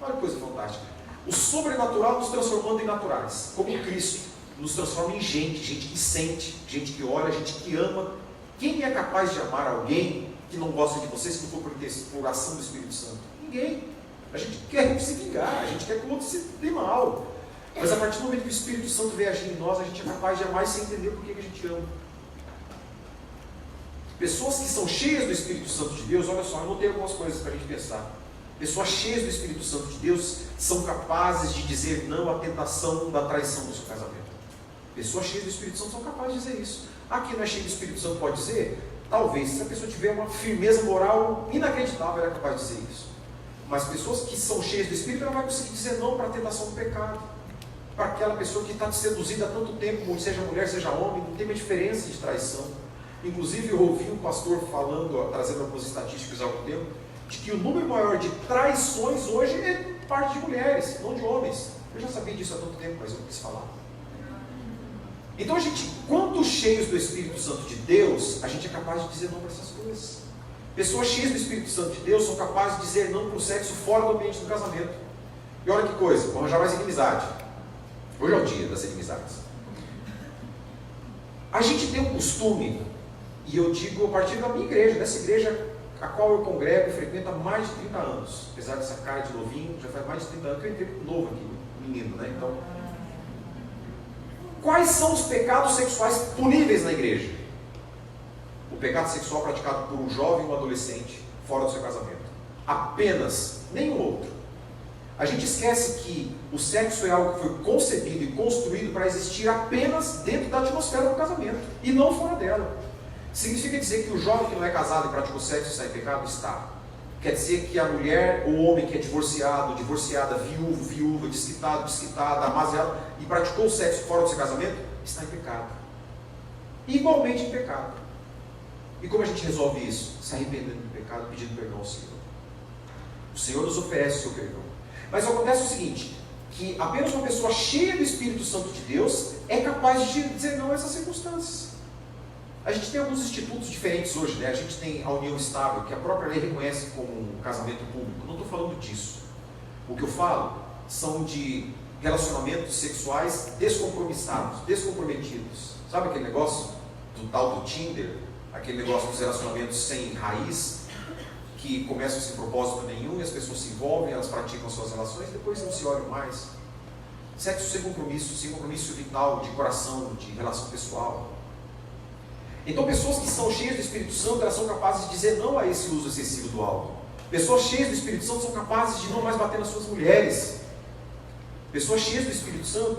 Olha que coisa fantástica. O sobrenatural nos transformando em naturais, como Cristo nos transforma em gente que sente, gente que olha, gente que ama. Quem é capaz de amar alguém que não gosta de você se não for por ação do Espírito Santo? Ninguém. A gente quer se vingar, a gente quer que o outro se dê mal. Mas a partir do momento que o Espírito Santo vem agir em nós, a gente é capaz de amar sem entender por que a gente ama. Pessoas que são cheias do Espírito Santo de Deus, olha só, eu notei algumas coisas para a gente pensar. Pessoas cheias do Espírito Santo de Deus são capazes de dizer não à tentação da traição do seu casamento. Pessoas cheias do Espírito Santo são capazes de dizer isso. Quem não é cheio do Espírito Santo pode dizer? Talvez, se a pessoa tiver uma firmeza moral inacreditável, ela é capaz de dizer isso. Mas pessoas que são cheias do Espírito, ela vai conseguir dizer não para a tentação do pecado. Para aquela pessoa que está te seduzindo há tanto tempo, seja mulher, seja homem, não tem uma diferença de traição. Inclusive, eu ouvi um pastor falando, trazendo algumas estatísticas há algum tempo, de que o número maior de traições hoje é parte de mulheres, não de homens. Eu já sabia disso há tanto tempo, mas eu não quis falar. Então a gente, quando cheios do Espírito Santo de Deus, a gente é capaz de dizer não para essas coisas. Pessoas cheias do Espírito Santo de Deus são capazes de dizer não para o sexo fora do ambiente do casamento. E olha que coisa, vou arranjar mais inimizade. Hoje é o dia das inimizades. A gente tem um costume, e eu digo a partir da minha igreja, dessa igreja a qual eu congrego e frequento há mais de 30 anos. Apesar dessa cara de novinho, já faz mais de 30 anos que eu entrei novo aqui, menino, né? Então, quais são os pecados sexuais puníveis na igreja? O pecado sexual praticado por um jovem ou um adolescente fora do seu casamento. Apenas, nenhum outro. A gente esquece que o sexo é algo que foi concebido e construído para existir apenas dentro da atmosfera do casamento e não fora dela. Significa dizer que o jovem que não é casado e pratica o sexo está em pecado? Está. Quer dizer que a mulher ou o homem que é divorciado, divorciada, viúvo, viúva, desquitado, desquitada, amasiado e praticou o sexo fora do seu casamento, está em pecado. Igualmente em pecado. E como a gente resolve isso? Se arrependendo do pecado, pedindo perdão ao Senhor. O Senhor nos oferece o seu perdão. Mas acontece o seguinte, que apenas uma pessoa cheia do Espírito Santo de Deus é capaz de dizer não a essas circunstâncias. A gente tem alguns institutos diferentes hoje, né? A gente tem a união estável, que a própria lei reconhece como um casamento público. Não estou falando disso. O que eu falo são de relacionamentos sexuais descompromissados, descomprometidos. Sabe aquele negócio do tal do Tinder? Aquele negócio dos relacionamentos sem raiz, que começam sem propósito nenhum, e as pessoas se envolvem, elas praticam suas relações, depois não se olham mais. Sexo sem compromisso vital, de coração, de relação pessoal. Então pessoas que são cheias do Espírito Santo, elas são capazes de dizer não a esse uso excessivo do álcool. Pessoas cheias do Espírito Santo são capazes de não mais bater nas suas mulheres. Pessoas cheias do Espírito Santo,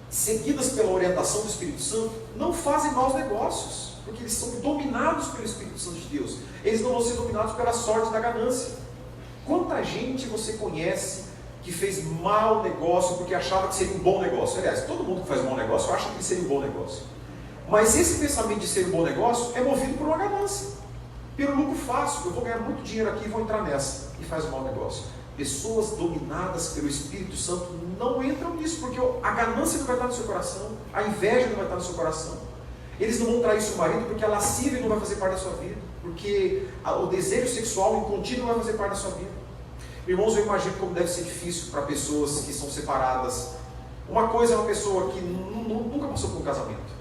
seguidas pela orientação do Espírito Santo, não fazem maus negócios, porque eles são dominados pelo Espírito Santo de Deus. Eles não vão ser dominados pela sorte da ganância. Quanta gente você conhece que fez mau negócio porque achava que seria um bom negócio? Aliás, todo mundo que faz um mau negócio acha que seria um bom negócio. Mas esse pensamento de ser um bom negócio é movido por uma ganância, pelo lucro fácil. Eu vou ganhar muito dinheiro aqui e vou entrar nessa, e faz um mau negócio. Pessoas dominadas pelo Espírito Santo não entram nisso, porque a ganância não vai estar no seu coração, a inveja não vai estar no seu coração. Eles não vão trair seu marido porque a lascívia não vai fazer parte da sua vida, porque o desejo sexual incontínuo não vai fazer parte da sua vida. Irmãos, eu imagino como deve ser difícil para pessoas que são separadas. Uma coisa é uma pessoa que nunca passou por um casamento.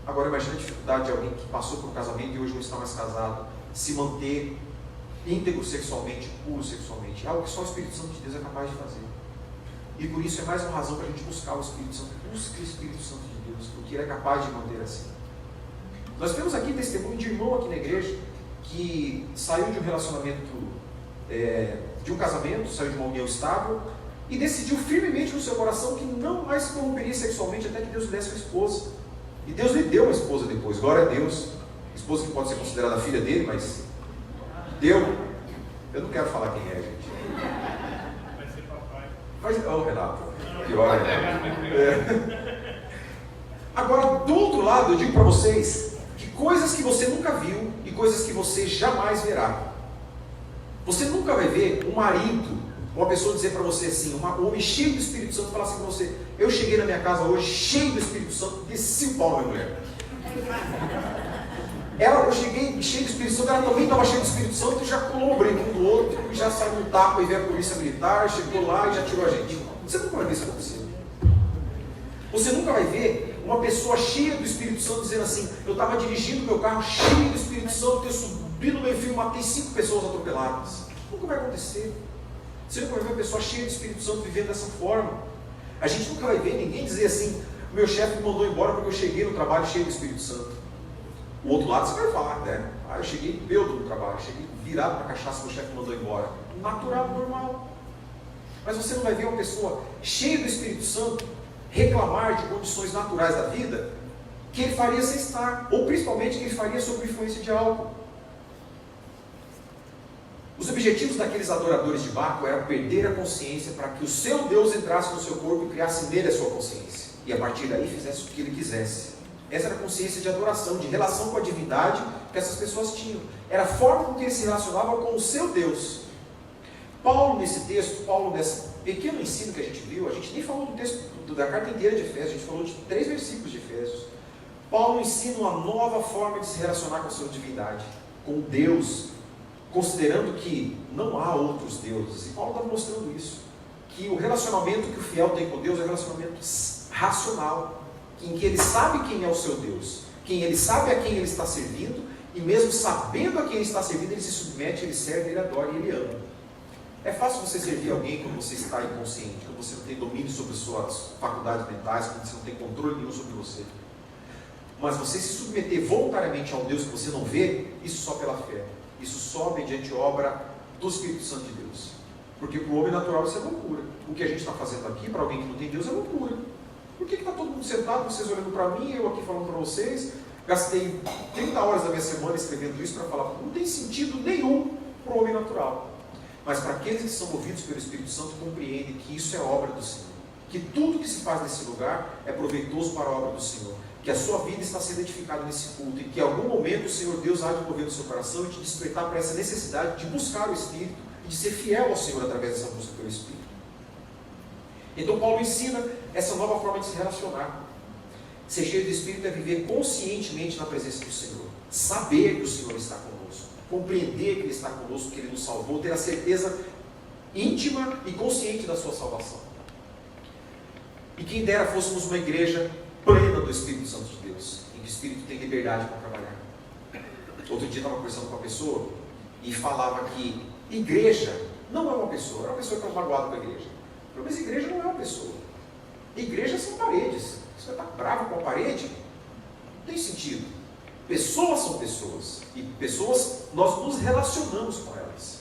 Agora imagine a dificuldade de alguém que passou por um casamento e hoje não está mais casado, se manter íntegro sexualmente, puro sexualmente. É algo que só o Espírito Santo de Deus é capaz de fazer. E por isso é mais uma razão para a gente buscar o Espírito Santo. Busque o Espírito Santo de Deus, porque Ele é capaz de manter assim. Nós temos aqui testemunho de irmão aqui na igreja que saiu de um relacionamento, de um casamento, saiu de uma união estável e decidiu firmemente no seu coração que não mais se corromperia sexualmente até que Deus lhe desse uma esposa. E Deus lhe deu uma esposa depois, glória a Deus. Esposa que pode ser considerada filha dele, mas deu. Eu não quero falar quem é, gente. Vai ser papai. Oh, Renato, pior é. Agora, do outro lado, eu digo para vocês que coisas que você nunca viu e coisas que você jamais verá. Você nunca vai ver um marido, uma pessoa dizer para você assim, um homem cheio do Espírito Santo, falar assim para você: eu cheguei na minha casa hoje cheio do Espírito Santo, desci o pau na minha mulher. Eu cheguei cheio do Espírito Santo, ela também estava cheia do Espírito Santo e já colou o brinco um do outro, e já saiu um tapa e veio a polícia militar, chegou lá e já tirou a gente. Você nunca vai ver isso acontecer. Você nunca vai ver uma pessoa cheia do Espírito Santo dizendo assim: eu estava dirigindo meu carro cheio do Espírito Santo, eu subi no meio fio e matei 5 pessoas atropeladas. Nunca vai acontecer. Você nunca vai ver uma pessoa cheia do Espírito Santo vivendo dessa forma. A gente nunca vai ver ninguém dizer assim: meu chefe me mandou embora porque eu cheguei no trabalho cheio do Espírito Santo. O outro lado você vai falar, né? Eu cheguei bêbado no trabalho, cheguei virado para a cachaça, meu chefe me mandou embora. Natural, normal. Mas você não vai ver uma pessoa cheia do Espírito Santo reclamar de condições naturais da vida que ele faria sem estar, ou principalmente que ele faria sob influência de álcool. Os objetivos daqueles adoradores de Baco eram perder a consciência para que o seu Deus entrasse no seu corpo e criasse nele a sua consciência. E a partir daí fizesse o que ele quisesse. Essa era a consciência de adoração, de relação com a divindade que essas pessoas tinham. Era a forma com que eles se relacionavam com o seu Deus. Paulo, nesse texto, nesse pequeno ensino que a gente viu, a gente nem falou do texto da carta inteira de Efésios, a gente falou de 3 versículos de Efésios. Paulo ensina uma nova forma de se relacionar com a sua divindade, com Deus, considerando que não há outros deuses. E Paulo está mostrando isso, que o relacionamento que o fiel tem com Deus é um relacionamento racional, em que ele sabe quem é o seu Deus, ele sabe a quem ele está servindo, e mesmo sabendo a quem ele está servindo, ele se submete, ele serve, ele adora e ele ama. É fácil você servir alguém quando você está inconsciente, quando você não tem domínio sobre suas faculdades mentais, quando você não tem controle nenhum sobre você. Mas você se submeter voluntariamente a um Deus que você não vê, isso só pela fé. Isso só mediante obra do Espírito Santo de Deus. Porque para o homem natural isso é loucura. O que a gente está fazendo aqui, para alguém que não tem Deus, é loucura. Por que está todo mundo sentado, vocês olhando para mim, eu aqui falando para vocês? Gastei 30 horas da minha semana escrevendo isso para falar, não tem sentido nenhum para o homem natural. Mas para aqueles que são movidos pelo Espírito Santo, compreendem que isso é obra do Senhor. Que tudo que se faz nesse lugar é proveitoso para a obra do Senhor. Que a sua vida está sendo edificada nesse culto. E que em algum momento o Senhor Deus há de mover no seu coração e te despertar para essa necessidade de buscar o Espírito e de ser fiel ao Senhor através dessa busca pelo Espírito. Então Paulo ensina essa nova forma de se relacionar. Ser cheio do Espírito é viver conscientemente na presença do Senhor. Saber que o Senhor está conosco. Compreender que Ele está conosco, que Ele nos salvou. Ter a certeza íntima e consciente da sua salvação. E quem dera fôssemos uma igreja plena do Espírito Santo de Deus. Em que o Espírito tem liberdade para trabalhar. Outro dia eu estava conversando com uma pessoa e falava que igreja não é uma pessoa. Era uma pessoa que estava magoada com a igreja. Mas igreja não é uma pessoa. Igrejas são paredes. Você vai estar bravo com a parede? Não tem sentido. Pessoas são pessoas. E pessoas, nós nos relacionamos com elas.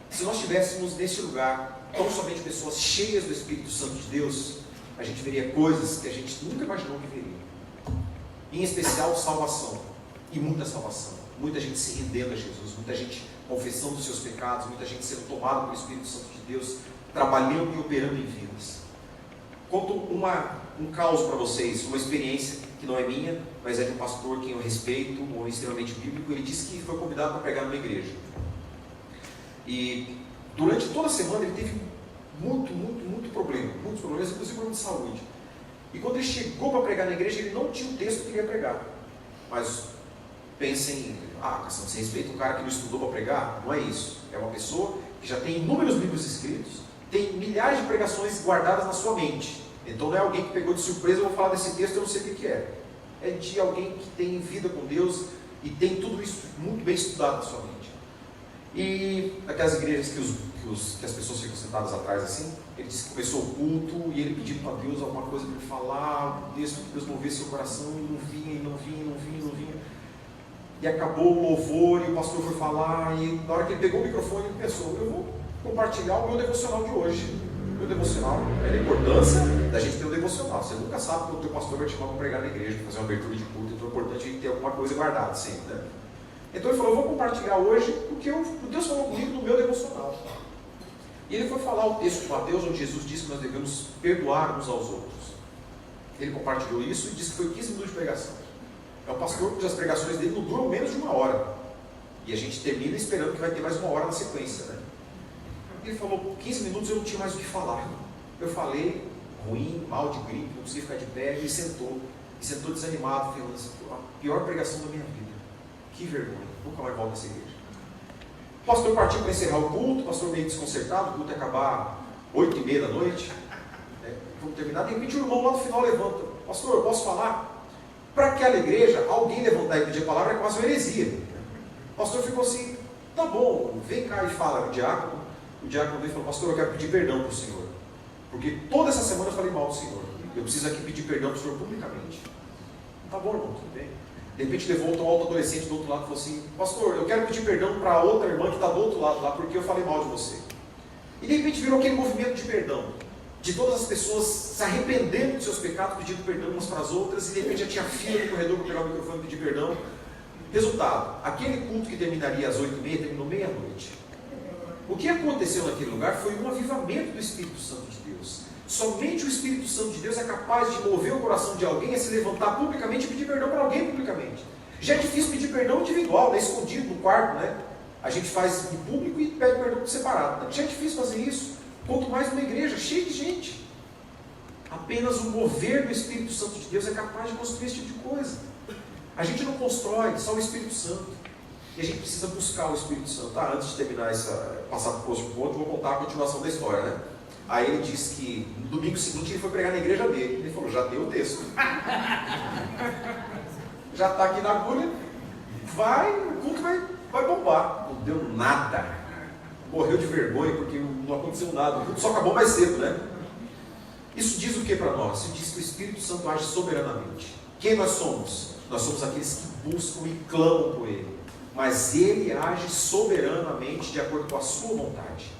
Se nós estivéssemos nesse lugar, tão somente pessoas cheias do Espírito Santo de Deus, a gente veria coisas que a gente nunca imaginou que veria. Em especial, salvação. E muita salvação. Muita gente se rendendo a Jesus. Muita gente confessando os seus pecados. Muita gente sendo tomada pelo Espírito Santo de Deus, trabalhando e operando em vidas. Conto um caos para vocês, uma experiência que não é minha, mas é de um pastor que eu respeito, um homem extremamente bíblico. Ele disse que foi convidado para pregar numa igreja. E durante toda a semana ele teve muito problema, muitos problemas, inclusive problema de saúde. E quando ele chegou para pregar na igreja, ele não tinha o texto que ele ia pregar. Mas pensem, Cação, você respeita um cara que não estudou para pregar? Não é isso. É uma pessoa que já tem inúmeros livros escritos, tem milhares de pregações guardadas na sua mente. Então não é alguém que pegou de surpresa, eu vou falar desse texto, eu não sei o que é. É de alguém que tem vida com Deus e tem tudo isso muito bem estudado na sua mente. E aquelas igrejas que as pessoas ficam sentadas atrás assim, ele disse que começou o culto e ele pediu para Deus alguma coisa para ele falar, o texto que Deus movesse seu coração, e não vinha. E acabou o louvor e o pastor foi falar, e na hora que ele pegou o microfone, ele pensou, eu vou compartilhar o meu devocional de hoje. O meu devocional é a importância da gente ter um devocional. Você nunca sabe quando o teu pastor vai te chamar para pregar na igreja, para fazer uma abertura de culto, então é importante a gente ter alguma coisa guardada sempre, né? Então ele falou, eu vou compartilhar hoje o que Deus falou comigo no meu devocional. E ele foi falar o texto de Mateus, onde Jesus disse que nós devemos perdoar uns aos outros. Ele compartilhou isso e disse que foi 15 minutos de pregação. É um pastor cujas pregações dele não duram menos de 1 hora. E a gente termina esperando que vai ter mais 1 hora na sequência, né? Ele falou, 15 minutos eu não tinha mais o que falar. Eu falei ruim, mal de gripe, não conseguia ficar de pé, e ele sentou. E sentou desanimado, falando assim, a pior pregação da minha vida. Que vergonha, nunca mais volto nessa igreja. O pastor partiu para encerrar o culto, o pastor meio desconcertado, o culto ia acabar 8h30 da noite. Vamos terminar, de repente o irmão lá no final levanta, pastor, eu posso falar? Para aquela igreja, alguém levantar e pedir a palavra é quase uma heresia. O pastor ficou assim, tá bom, vem cá e fala. O diácono veio e falou, pastor, eu quero pedir perdão para o senhor, porque toda essa semana eu falei mal do senhor, eu preciso aqui pedir perdão para o senhor publicamente. Tá bom, irmão, tudo bem. De repente levou um alto adolescente do outro lado e falou assim, pastor, eu quero pedir perdão para outra irmã que está do outro lado lá, porque eu falei mal de você. E de repente virou aquele movimento de perdão, de todas as pessoas se arrependendo dos seus pecados, pedindo perdão umas para as outras, e de repente já tinha fila no corredor para pegar o microfone e pedir perdão. Resultado, aquele culto que terminaria às 8h30, terminou meia-noite. O que aconteceu naquele lugar foi um avivamento do Espírito Santo de Deus. Somente o Espírito Santo de Deus é capaz de mover o coração de alguém a se levantar publicamente e pedir perdão para alguém publicamente. Já é difícil pedir perdão individual, né? Escondido no quarto, né? A gente faz em público e pede perdão separado. Né? Já é difícil fazer isso, quanto mais numa igreja cheia de gente. Apenas o mover do Espírito Santo de Deus é capaz de construir esse tipo de coisa. A gente não constrói, só o Espírito Santo. E a gente precisa buscar o Espírito Santo. Antes de terminar passar para o próximo ponto, vou contar a continuação da história, né? Aí ele disse que no domingo seguinte ele foi pregar na igreja dele. Ele falou, já deu o texto. Já está aqui na agulha. O culto vai bombar. Não deu nada. Morreu de vergonha porque não aconteceu nada. O culto só acabou mais cedo, né? Isso diz o que para nós? Isso diz que o Espírito Santo age soberanamente. Quem nós somos? Nós somos aqueles que buscam e clamam por Ele. Mas Ele age soberanamente de acordo com a sua vontade.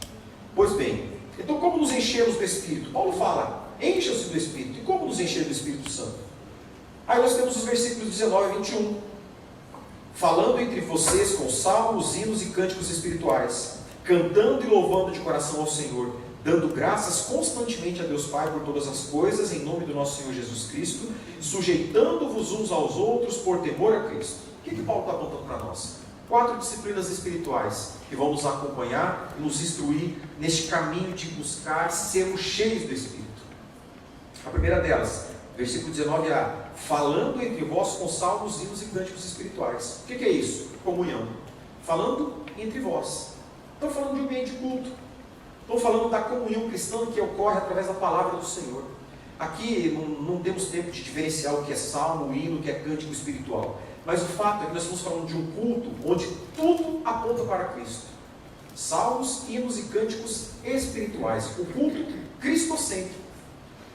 Pois bem, então como nos enchemos do Espírito? Paulo fala, encha-se do Espírito. E como nos encher do Espírito Santo? Aí nós temos os versículos 19 e 21. Falando entre vocês com salmos, hinos e cânticos espirituais, cantando e louvando de coração ao Senhor, dando graças constantemente a Deus Pai por todas as coisas, em nome do nosso Senhor Jesus Cristo, sujeitando-vos uns aos outros por temor a Cristo. O que Paulo está apontando para nós? 4 disciplinas espirituais que vão nos acompanhar e nos instruir neste caminho de buscar sermos cheios do Espírito. A primeira delas, versículo 19a, falando entre vós com salmos, hinos e cânticos espirituais. O que é isso? Comunhão. Falando entre vós. Estou falando de um ambiente de culto. Estou falando da comunhão cristã que ocorre através da palavra do Senhor. Aqui não temos tempo de diferenciar o que é salmo, o hino, o que é cântico espiritual. Mas o fato é que nós estamos falando de um culto onde tudo aponta para Cristo. Salmos, hinos e cânticos espirituais. O culto cristocêntrico.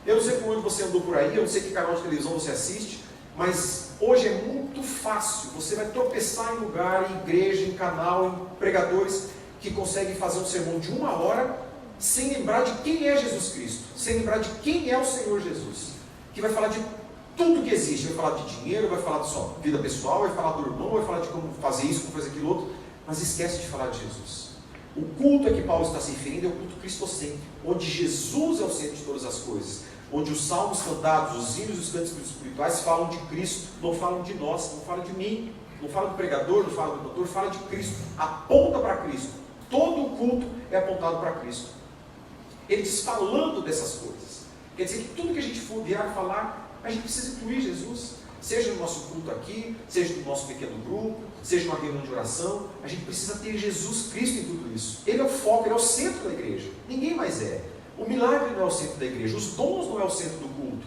Eu não sei por onde você andou por aí, eu não sei que canal de televisão você assiste, mas hoje é muito fácil, você vai tropeçar em lugar, em igreja, em canal, em pregadores que conseguem fazer um sermão de 1 hora sem lembrar de quem é Jesus Cristo, sem lembrar de quem é o Senhor Jesus, que vai falar de tudo que existe, vai falar de dinheiro, vai falar de sua vida pessoal, vai falar do irmão, vai falar de como fazer isso, como fazer aquilo outro, mas esquece de falar de Jesus. O culto a que Paulo está se referindo é o culto cristocêntrico, onde Jesus é o centro de todas as coisas, onde os salmos cantados, os hinos e os cantos espirituais falam de Cristo, não falam de nós, não falam de mim, não falam do pregador, não falam do doutor, fala de Cristo, aponta para Cristo. Todo o culto é apontado para Cristo. Ele diz falando dessas coisas. Quer dizer que tudo que a gente for vier falar, a gente precisa incluir Jesus. Seja no nosso culto aqui, seja no nosso pequeno grupo, seja numa reunião de oração, a gente precisa ter Jesus Cristo em tudo isso. Ele é o foco, ele é o centro da igreja. Ninguém mais é. O milagre não é o centro da igreja, os dons não é o centro do culto.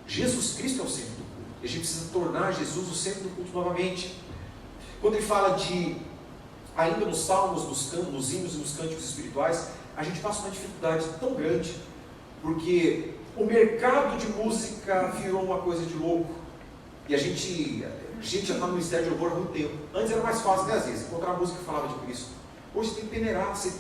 Jesus Cristo é o centro do culto. A gente precisa tornar Jesus o centro do culto novamente. Quando ele fala de, ainda nos salmos, nos hinos e nos cânticos espirituais, a gente passa uma dificuldade tão grande, porque o mercado de música virou uma coisa de louco. E a gente já está no ministério de louvor há muito tempo. Antes era mais fácil, né, às vezes, encontrar música que falava de Cristo. Hoje você tem que peneirar, você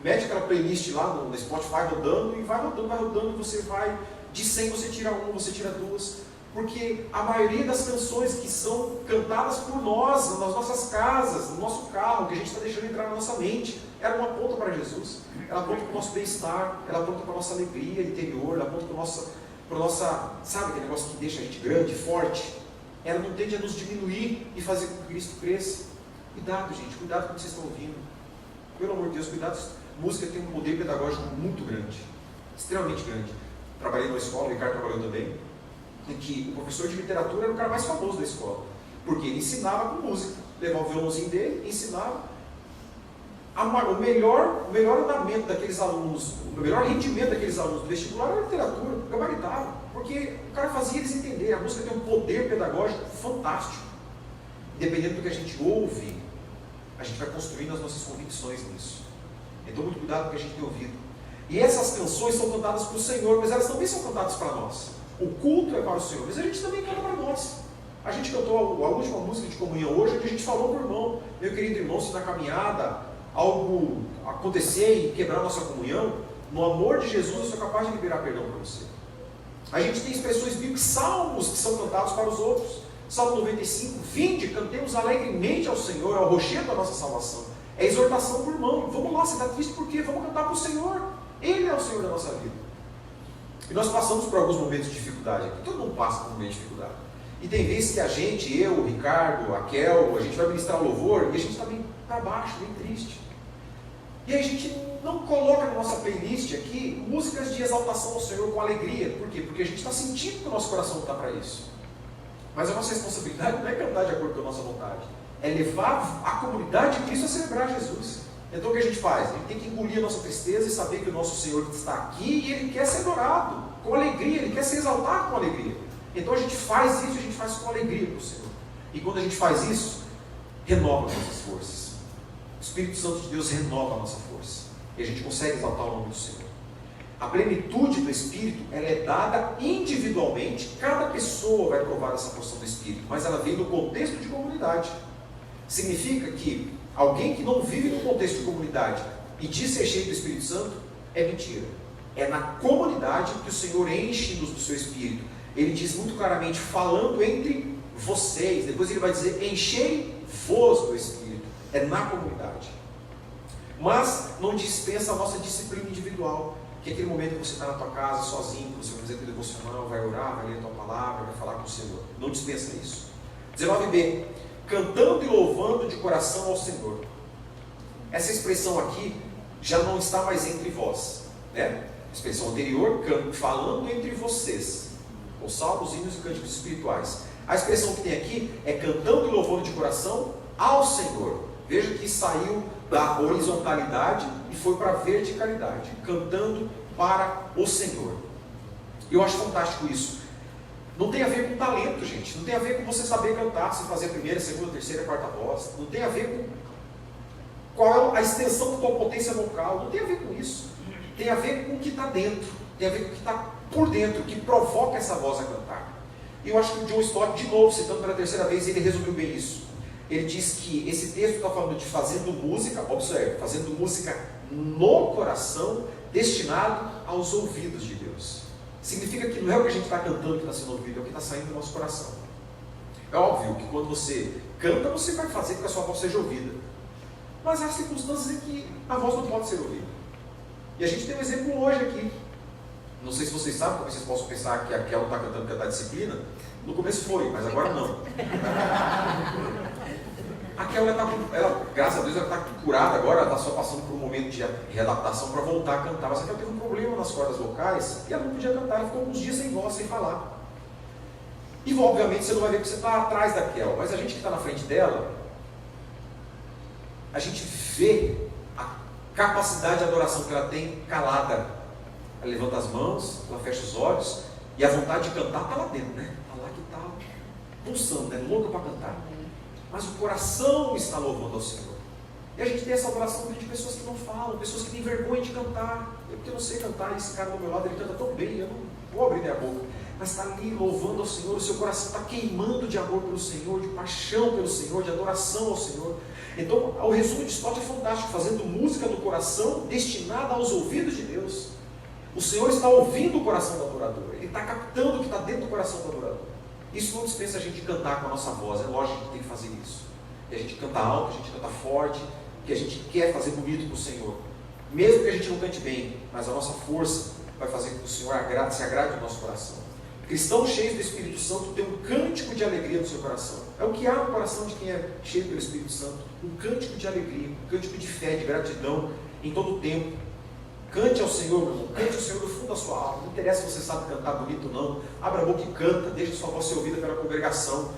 mete aquela playlist lá no Spotify rodando, e vai rodando, e você vai, de 100 você tira uma, você tira duas, porque a maioria das canções que são cantadas por nós, nas nossas casas, no nosso carro, que a gente está deixando entrar na nossa mente, ela não aponta para Jesus, ela aponta para o nosso bem-estar, ela aponta para a nossa alegria interior, ela aponta para a nossa, sabe aquele negócio que deixa a gente grande, forte? Ela não tende a nos diminuir e fazer com que Cristo cresça. Cuidado, gente, cuidado com o que vocês estão ouvindo. Pelo amor de Deus, cuidado. Música tem um poder pedagógico muito grande, extremamente grande. Trabalhei numa escola, o Ricardo trabalhou também, em que o professor de literatura era o cara mais famoso da escola, porque ele ensinava com música, levava o violãozinho dele, ensinava. O melhor andamento daqueles alunos, o melhor rendimento daqueles alunos do vestibular era a literatura, gabaritava, porque o cara fazia eles entenderem. A música tem um poder pedagógico fantástico. Dependendo do que a gente ouve, a gente vai construindo as nossas convicções nisso. Então, muito cuidado com o que a gente tem ouvido. E essas canções são cantadas para o Senhor, mas elas também são cantadas para nós. O culto é para o Senhor, mas a gente também canta para nós. A gente cantou a última música de comunhão hoje, onde a gente falou para o irmão: meu querido irmão, se na caminhada algo acontecer e quebrar nossa comunhão, no amor de Jesus eu sou capaz de liberar perdão para você. A gente tem expressões bíblicas, salmos que são cantados para os outros. Salmo 95, vinde, cantemos alegremente ao Senhor, ao rochedo da nossa salvação. É exortação para o irmão. Vamos lá, você está triste por quê? Vamos cantar para o Senhor. Ele é o Senhor da nossa vida. E nós passamos por alguns momentos de dificuldade aqui. Todo mundo passa por um momento de dificuldade. E tem vezes que a gente, eu, o Ricardo, a Kel, a gente vai ministrar louvor e a gente está bem para baixo, bem triste. E a gente não coloca na nossa playlist aqui músicas de exaltação ao Senhor com alegria. Por quê? Porque a gente está sentindo que o nosso coração está para isso. Mas a nossa responsabilidade não é cantar de acordo com a nossa vontade. É levar a comunidade de Cristo a celebrar Jesus. Então o que a gente faz? A gente tem que engolir a nossa tristeza e saber que o nosso Senhor está aqui e Ele quer ser adorado com alegria, Ele quer ser exaltado com alegria. Então a gente faz isso e a gente faz com alegria para o Senhor. E quando a gente faz isso, renova as nossas forças. O Espírito Santo de Deus renova a nossa força. E a gente consegue exaltar o nome do Senhor. A plenitude do Espírito, ela é dada individualmente. Cada pessoa vai provar essa porção do Espírito, mas ela vem no contexto de comunidade. Significa que alguém que não vive no contexto de comunidade e diz ser cheio do Espírito Santo, é mentira. É na comunidade que o Senhor enche-nos do seu Espírito. Ele diz muito claramente, falando entre vocês. Depois ele vai dizer, enchei-vos do Espírito. É na comunidade. Mas não dispensa a nossa disciplina individual, que é aquele momento que você está na tua casa, sozinho, que você vai fazer aquele devocional, vai orar, vai ler a tua palavra, vai falar com o Senhor. Não dispensa isso. 19b, cantando e louvando de coração ao Senhor. Essa expressão aqui já não está mais entre vós, né? A expressão anterior, falando entre vocês, os salmos, hinos e cânticos espirituais. A expressão que tem aqui é cantando e louvando de coração ao Senhor. Veja que saiu da horizontalidade e foi para a verticalidade, cantando para o Senhor. Eu acho fantástico isso. Não tem a ver com talento, gente. Não tem a ver com você saber cantar, se fazer a primeira, segunda, terceira, quarta voz. Não tem a ver com qual é a extensão da tua potência vocal. Não tem a ver com isso. Tem a ver com o que está dentro. Tem a ver com o que está por dentro, que provoca essa voz a cantar. E eu acho que o John Stott, de novo, citando pela terceira vez, ele resumiu bem isso. Ele diz que esse texto está falando de fazendo música, observe, fazendo música no coração, destinado aos ouvidos de Deus. Significa que não é o que a gente está cantando que está sendo ouvido, é o que está saindo do nosso coração. É óbvio que quando você canta, você vai fazer com que a sua voz seja ouvida. Mas há circunstâncias em que a voz não pode ser ouvida. E a gente tem um exemplo hoje aqui. Não sei se vocês sabem, talvez vocês possam pensar que aquela está cantando cantar disciplina. No começo foi, mas agora não. Aquela, ela, graças a Deus, ela está curada agora, ela está só passando por um momento de readaptação para voltar a cantar. Mas aquela teve um problema nas cordas vocais e ela não podia cantar, ela ficou alguns dias sem voz, sem falar. E obviamente você não vai ver que você está atrás daquela, mas a gente que está na frente dela, a gente vê a capacidade de adoração que ela tem calada. Ela levanta as mãos, ela fecha os olhos, e a vontade de cantar está lá dentro, né? Está lá que está pulsando, né? Louca para cantar. Mas o coração está louvando ao Senhor. E a gente tem essa adoração de pessoas que não falam, pessoas que têm vergonha de cantar. Porque eu não sei cantar, esse cara do meu lado, ele canta tão bem, eu não vou abrir minha boca. Mas está ali louvando ao Senhor, o seu coração está queimando de amor pelo Senhor, de paixão pelo Senhor, de adoração ao Senhor. Então, o resumo de Stott é fantástico, fazendo música do coração destinada aos ouvidos de Deus. O Senhor está ouvindo o coração do adorador, Ele está captando o que está dentro do coração do adorador. Isso não dispensa a gente cantar com a nossa voz, é lógico que tem que fazer isso. Que a gente canta alto, a gente canta forte, que a gente quer fazer bonito para o Senhor. Mesmo que a gente não cante bem, mas a nossa força vai fazer com que o Senhor se agrade do nosso coração. Cristãos cheios do Espírito Santo têm um cântico de alegria no seu coração. É o que há no coração de quem é cheio pelo Espírito Santo. Um cântico de alegria, um cântico de fé, de gratidão em todo o tempo. Cante ao Senhor, meu irmão. Cante ao Senhor do fundo da sua alma. Não interessa se você sabe cantar bonito ou não. Abra a boca e canta. Deixa a sua voz ser ouvida pela congregação.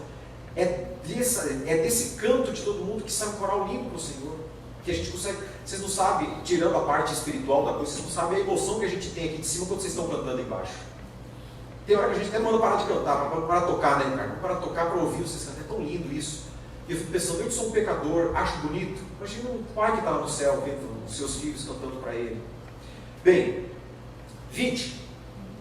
É desse canto de todo mundo que sai um coral limpo para o Senhor. Que a gente consegue. Vocês não sabem, tirando a parte espiritual da coisa, vocês não sabem a emoção que a gente tem aqui de cima quando vocês estão cantando embaixo. Tem hora que a gente até manda parar de cantar, para tocar, né, Ricardo? Para tocar, para ouvir vocês cantar. É tão lindo isso. E eu fico pensando, eu que sou um pecador, acho bonito. Imagina um pai que está lá no céu, vendo os seus filhos cantando para ele. Bem, 20.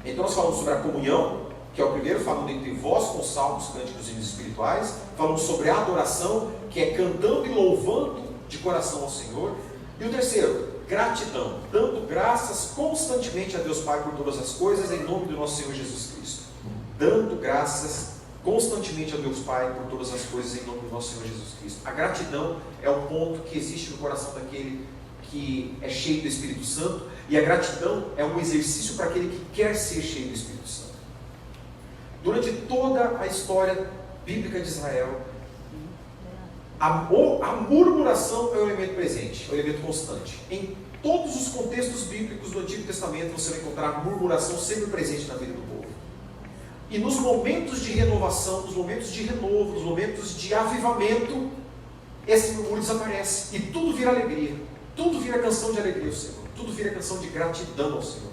Então nós falamos sobre a comunhão, que é o primeiro, falando entre vós com salmos, cânticos e hinos espirituais. Falamos sobre a adoração, que é cantando e louvando de coração ao Senhor. E o terceiro, gratidão, dando graças constantemente a Deus Pai por todas as coisas, em nome do nosso Senhor Jesus Cristo. Dando graças constantemente a Deus Pai por todas as coisas, em nome do nosso Senhor Jesus Cristo. A gratidão é o ponto que existe no coração daquele que é cheio do Espírito Santo, e a gratidão é um exercício para aquele que quer ser cheio do Espírito Santo. Durante toda a história bíblica de Israel, a murmuração é o elemento presente, é o elemento constante. Em todos os contextos bíblicos do Antigo Testamento, você vai encontrar a murmuração sempre presente na vida do povo. E nos momentos de renovação, nos momentos de renovo, nos momentos de avivamento, esse murmúrio desaparece e tudo vira alegria. Tudo vira canção de alegria ao Senhor. Tudo vira canção de gratidão ao Senhor.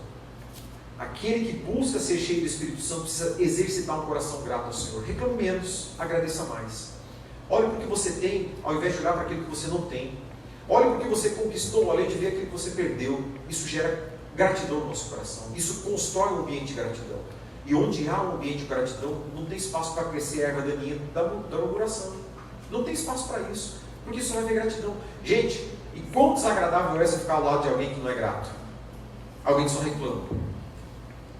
Aquele que busca ser cheio do Espírito Santo precisa exercitar um coração grato ao Senhor. Reclame menos, agradeça mais. Olhe para o que você tem, ao invés de olhar para aquilo que você não tem. Olhe para o que você conquistou, além de ver aquilo que você perdeu. Isso gera gratidão no nosso coração. Isso constrói um ambiente de gratidão. E onde há um ambiente de gratidão, não tem espaço para crescer a erva daninha da murmuração. Não tem espaço para isso. Porque isso vai ver gratidão. Gente, e quão desagradável é você ficar ao lado de alguém que não é grato? Alguém que só reclama.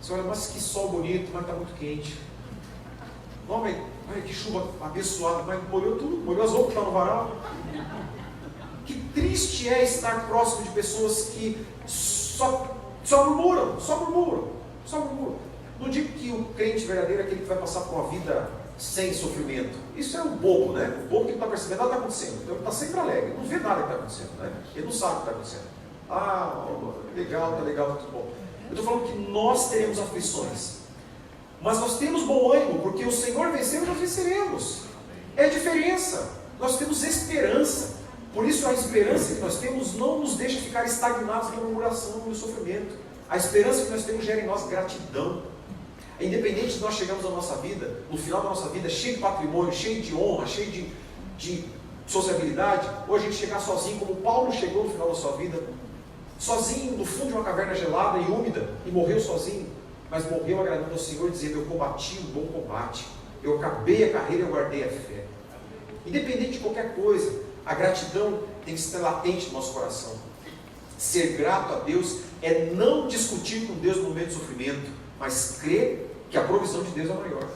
Você olha, mas que sol bonito, mas está muito quente. Não, mas que chuva abençoada, mas molhou tudo, molhou as roupas que estão no varal. Que triste é estar próximo de pessoas que só murmuram. Não digo que o crente verdadeiro é aquele que vai passar por uma vida sem sofrimento. Isso é um bobo, né? O bobo que não está percebendo nada está acontecendo. Então ele está sempre alegre, não vê nada que está acontecendo, né? Ele não sabe o que está acontecendo. Ah, legal, tá tudo bom. Eu estou falando que nós teremos aflições, mas nós temos bom ânimo, porque o Senhor venceu e nós venceremos. É a diferença. Nós temos esperança. Por isso a esperança que nós temos não nos deixa ficar estagnados na murmuração e no sofrimento. A esperança que nós temos gera em nós gratidão. Independente de nós chegarmos à nossa vida, no final da nossa vida, cheio de patrimônio, cheio de honra, cheio de sociabilidade, ou a gente chegar sozinho, como Paulo chegou no final da sua vida, sozinho no fundo de uma caverna gelada e úmida, e morreu sozinho. mas morreu agradando ao Senhor, dizendo: eu combati um bom combate, eu acabei a carreira e eu guardei a fé. Independente de qualquer coisa, a gratidão tem que estar latente no nosso coração. Ser grato a Deus é não discutir com Deus no momento de sofrimento, mas crer que a provisão de Deus é maior.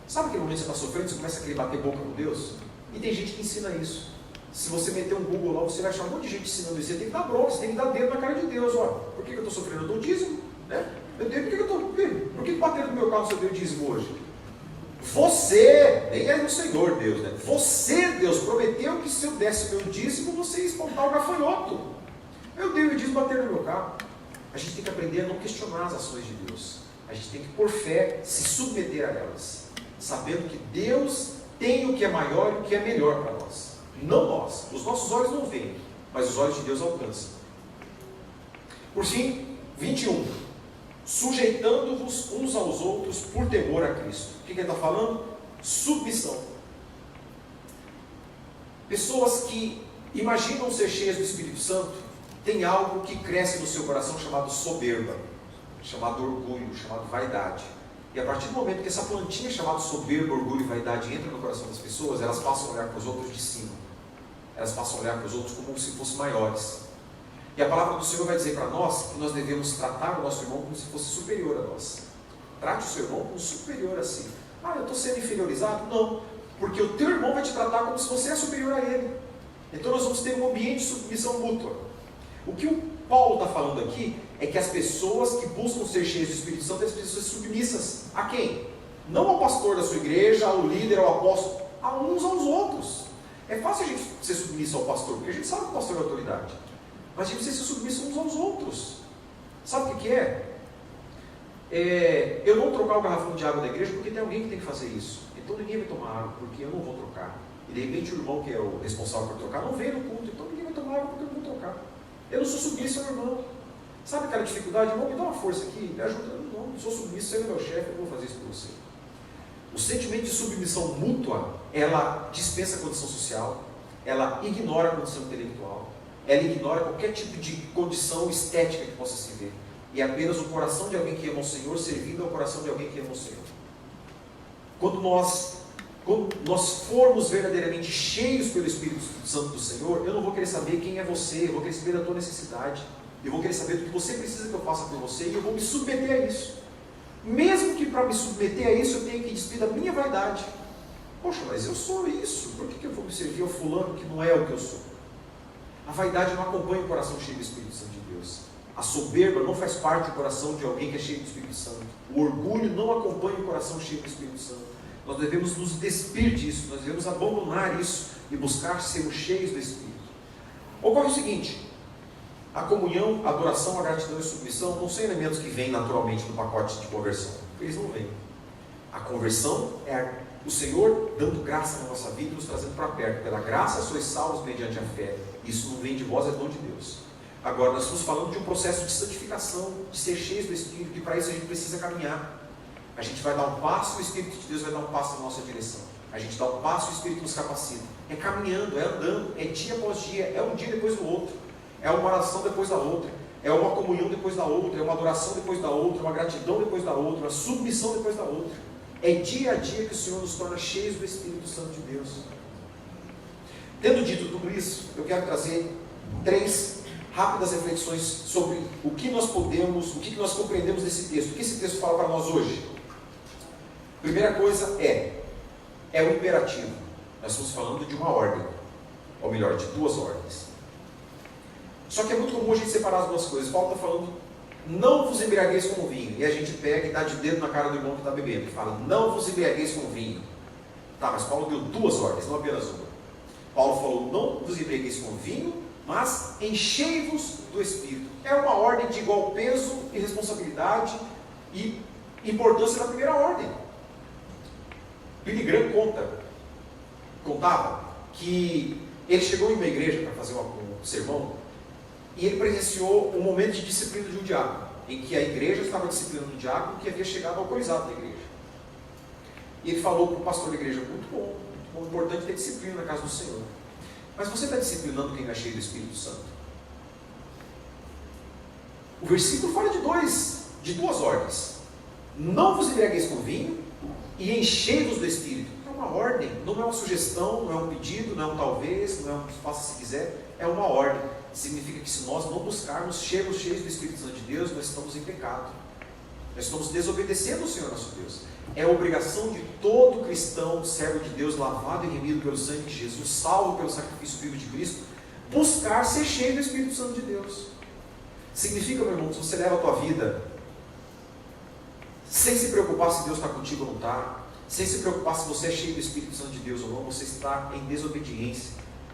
Sabe aquele momento que você está sofrendo, você começa a querer bater boca com Deus? E tem gente que ensina isso. Se você meter um Google lá, você vai achar um monte de gente ensinando isso. Você tem que dar bronca, você tem que dar dedo na cara de Deus. Ó, por que eu estou sofrendo? Eu dou dízimo, né? Meu Deus, por que bateram no meu carro se eu dei o dízimo hoje? Você, nem é o Senhor Deus, né? Você, Deus, prometeu que se eu desse o meu dízimo, você ia espantar o gafanhoto. Eu dei o dízimo e bateram no meu carro. A gente tem que aprender a não questionar as ações de Deus. A gente tem que, por fé, se submeter a elas, sabendo que Deus tem o que é maior e o que é melhor para nós. Não nós. Os nossos olhos não veem, mas os olhos de Deus alcançam. Por fim, 21. Sujeitando-vos uns aos outros por temor a Cristo. O que ele está falando? Submissão. Pessoas que imaginam ser cheias do Espírito Santo têm algo que cresce no seu coração chamado soberba, chamado orgulho, chamado vaidade. E a partir do momento que essa plantinha chamada soberba, orgulho e vaidade entra no coração das pessoas, elas passam a olhar para os outros de cima. Elas passam a olhar para os outros como se fossem maiores. E a palavra do Senhor vai dizer para nós que nós devemos tratar o nosso irmão como se fosse superior a nós. Trate o seu irmão como superior a si. Ah, eu estou sendo inferiorizado? Não, porque o teu irmão vai te tratar como se você é superior a ele. Então nós vamos ter um ambiente de submissão mútua. O que o Paulo está falando aqui é que as pessoas que buscam ser cheias do Espírito Santo, elas precisam ser submissas a quem? Não ao pastor da sua igreja, ao líder, ao apóstolo, a uns aos outros. É fácil a gente ser submissa ao pastor, porque a gente sabe que o pastor é autoridade. Mas a gente precisa ser submissa uns aos outros. Sabe o que é? Eu não trocar o garrafão de água da igreja porque tem alguém que tem que fazer isso. Então ninguém vai tomar água porque eu não vou trocar. E de repente o irmão que é o responsável por trocar não veio no culto, então ninguém vai tomar água porque eu não vou trocar. Eu não sou submisso ao irmão. Sabe aquela dificuldade? Irmão, me dá uma força aqui, me ajuda. Eu não sou submisso, você é meu chefe, eu vou fazer isso por você. O sentimento de submissão mútua, ela dispensa a condição social, ela ignora a condição intelectual, ela ignora qualquer tipo de condição estética que possa se ver. E é apenas o coração de alguém que ama o Senhor servindo ao coração de alguém que ama o Senhor. Quando nós formos verdadeiramente cheios pelo Espírito Santo do Senhor, eu não vou querer saber quem é você, eu vou querer saber da tua necessidade, eu vou querer saber do que você precisa que eu faça por você, e eu vou me submeter a isso. Mesmo que para me submeter a isso eu tenha que despir da minha vaidade. Poxa, mas eu sou isso, por que eu vou me servir ao fulano que não é o que eu sou? A vaidade não acompanha o coração cheio do Espírito Santo de Deus. A soberba não faz parte do coração de alguém que é cheio do Espírito Santo. O orgulho não acompanha o coração cheio do Espírito Santo. Nós devemos nos despir disso, nós devemos abandonar isso e buscar sermos cheios do Espírito. Ocorre o seguinte: a comunhão, a adoração, a gratidão e a submissão não são elementos que vêm naturalmente no pacote de conversão. Eles não vêm. A conversão é o Senhor dando graça na nossa vida e nos trazendo para perto. Pela graça sois salvos mediante a fé. Isso não vem de vós, é dom de Deus. Agora nós estamos falando de um processo de santificação, de ser cheios do Espírito, e para isso a gente precisa caminhar. A gente vai dar um passo, o Espírito de Deus vai dar um passo na nossa direção. A gente dá um passo, o Espírito nos capacita. É caminhando, é andando, é dia após dia, é um dia depois do outro. É uma oração depois da outra, é uma comunhão depois da outra, é uma adoração depois da outra, uma gratidão depois da outra, uma submissão depois da outra. É dia a dia que o Senhor nos torna cheios do Espírito Santo de Deus. Tendo dito tudo isso, eu quero trazer 3 rápidas reflexões sobre o que nós podemos, o que nós compreendemos desse texto. O que esse texto fala para nós hoje? Primeira coisa é o imperativo. Nós estamos falando de uma ordem, ou melhor, de 2 ordens. Só que é muito comum a gente separar as duas coisas. Paulo está falando, não vos embriagueis com vinho. E a gente pega e dá de dedo na cara do irmão que está bebendo. E fala, não vos embriagueis com vinho. Tá, mas Paulo deu 2 ordens, não apenas uma. Paulo falou, não vos embriagueis com vinho, mas enchei-vos do Espírito. É uma ordem de igual peso e responsabilidade e importância da primeira ordem. Billy Graham contava que ele chegou em uma igreja para fazer um sermão, e ele presenciou um momento de disciplina de um diácono, em que a igreja estava disciplinando um diácono que havia chegado alcoolizado na igreja. E ele falou para o pastor da igreja, muito bom, importante ter disciplina na casa do Senhor. Mas você está disciplinando quem é cheio do Espírito Santo? O versículo fala de de duas ordens: não vos embriagueis com vinho e enchei-vos do Espírito. É uma ordem, não é uma sugestão, não é um pedido, não é um talvez, não é um faça se quiser, é uma ordem. Significa que se nós não buscarmos sermos cheios do Espírito Santo de Deus, nós estamos em pecado. Nós estamos desobedecendo ao Senhor nosso Deus. É a obrigação de todo cristão, servo de Deus, lavado e remido pelo sangue de Jesus, salvo pelo sacrifício vivo de Cristo, buscar ser cheio do Espírito Santo de Deus. Significa, meu irmão, que se você leva a tua vida sem se preocupar se Deus está contigo ou não está, sem se preocupar se você é cheio do Espírito Santo de Deus ou não, você está em desobediência.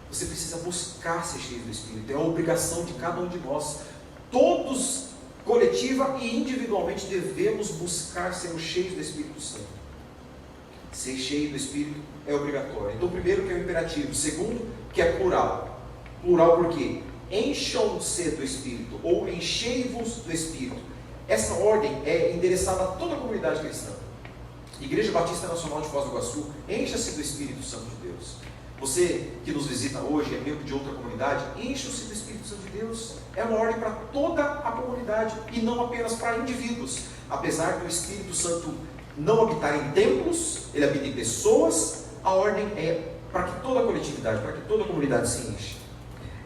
Você precisa buscar ser cheio do Espírito. É a obrigação de cada um de nós. Todos, coletiva e individualmente, devemos buscar sermos cheios do Espírito Santo. Ser cheio do Espírito é obrigatório. Então, primeiro, que é o imperativo. Segundo, que é plural. Plural por quê? Encham-se do Espírito, ou enchei-vos do Espírito. Essa ordem é endereçada a toda a comunidade cristã. Igreja Batista Nacional de Foz do Iguaçu, encha-se do Espírito Santo de Deus. Você que nos visita hoje, é membro de outra comunidade, encha-se do Espírito Santo de Deus. É uma ordem para toda a comunidade e não apenas para indivíduos. Apesar do Espírito Santo não habitar em templos, ele habita em pessoas, a ordem é para que toda a coletividade, para que toda a comunidade se enche.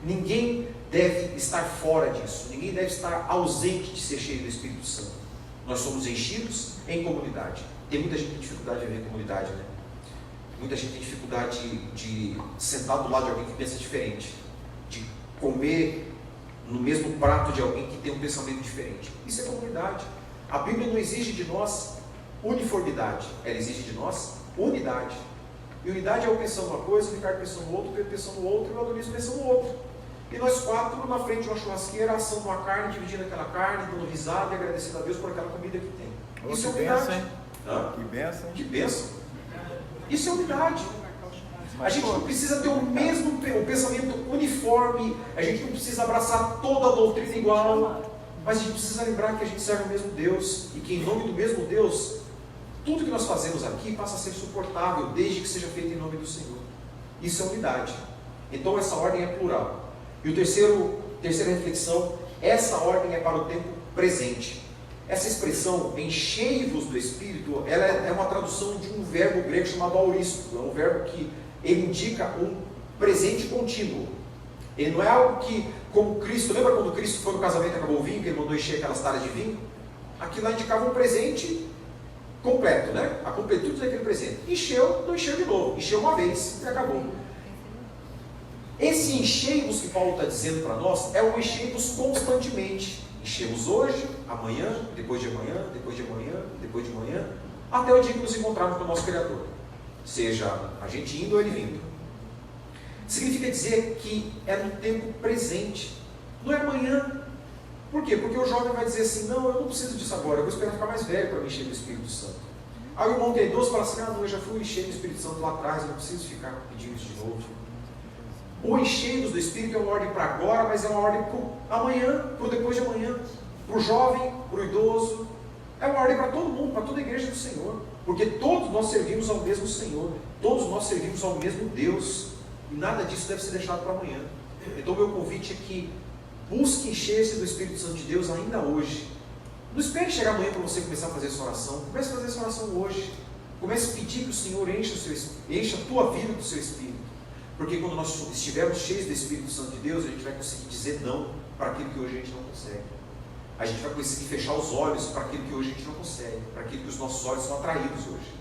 Ninguém deve estar fora disso, ninguém deve estar ausente de ser cheio do Espírito Santo. Nós somos enchidos em comunidade. Tem muita gente que tem dificuldade de ver comunidade, né? Muita gente tem dificuldade de sentar do lado de alguém que pensa diferente, de comer no mesmo prato de alguém que tem um pensamento diferente. Isso é comunidade. A Bíblia não exige de nós uniformidade, ela exige de nós unidade. E unidade é eu pensando uma coisa, o Ricardo pensando no outro, o Pedro pensando no outro, e o Adonis pensando no outro. E nós quatro na frente de uma churrasqueira, assando uma carne, dividindo aquela carne, dando risada e agradecendo a Deus por aquela comida que tem. Isso é unidade. Que bênção. Que bênção. Isso é unidade. A gente não precisa ter o pensamento uniforme, a gente não precisa abraçar toda a doutrina igual, mas a gente precisa lembrar que a gente serve o mesmo Deus, e que em nome do mesmo Deus, tudo que nós fazemos aqui passa a ser suportável, desde que seja feito em nome do Senhor. Isso é unidade. Então essa ordem é plural. E terceira reflexão, essa ordem é para o tempo presente. Essa expressão, enchei-vos do Espírito, ela é uma tradução de um verbo grego chamado auristo. É um verbo que ele indica um presente contínuo. Ele não é algo que, como Cristo, lembra quando Cristo foi no casamento e acabou o vinho, que ele mandou encher aquelas talhas de vinho? Aquilo lá indicava um presente completo, né? A completude daquele presente. Encheu, não encheu de novo. Encheu uma vez e acabou. Esse enchei-vos que Paulo está dizendo para nós é o enchei-vos constantemente. Enchemos hoje, amanhã, depois de amanhã, depois de amanhã, depois de amanhã, até o dia que nos encontrarmos com o nosso Criador. Seja a gente indo ou ele vindo. Significa dizer que é no tempo presente, não é amanhã. Por quê? Porque o jovem vai dizer assim, não, eu não preciso disso agora, eu vou esperar ficar mais velho para me encher do Espírito Santo. Aí o irmão que é idoso fala assim, não, eu já fui encher do Espírito Santo lá atrás, eu não preciso ficar pedindo isso de novo. O enchei-vos do Espírito é uma ordem para agora, mas é uma ordem para amanhã, para o depois de amanhã, para o jovem, para o idoso. É uma ordem para todo mundo, para toda a igreja do Senhor, porque todos nós servimos ao mesmo Senhor, todos nós servimos ao mesmo Deus, e nada disso deve ser deixado para amanhã. Então o meu convite é que busque encher-se do Espírito Santo de Deus ainda hoje. Não espere chegar amanhã para você começar a fazer essa oração. Comece a fazer essa oração hoje. Comece a pedir que o Senhor encha a tua vida do seu Espírito. Porque quando nós estivermos cheios do Espírito Santo de Deus, a gente vai conseguir dizer não para aquilo que hoje a gente não consegue. A gente vai conseguir fechar os olhos para aquilo que hoje a gente não consegue, para aquilo que os nossos olhos são atraídos hoje.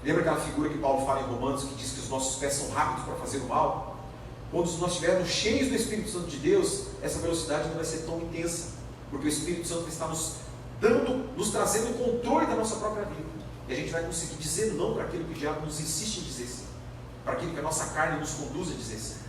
Lembra aquela figura que Paulo fala em Romanos, que diz que os nossos pés são rápidos para fazer o mal? Quando nós estivermos cheios do Espírito Santo de Deus, essa velocidade não vai ser tão intensa, porque o Espírito Santo está nos trazendo o controle da nossa própria vida. E a gente vai conseguir dizer não para aquilo que o diabo nos insiste em dizer sim, para aquilo que a nossa carne nos conduz a dizer sim.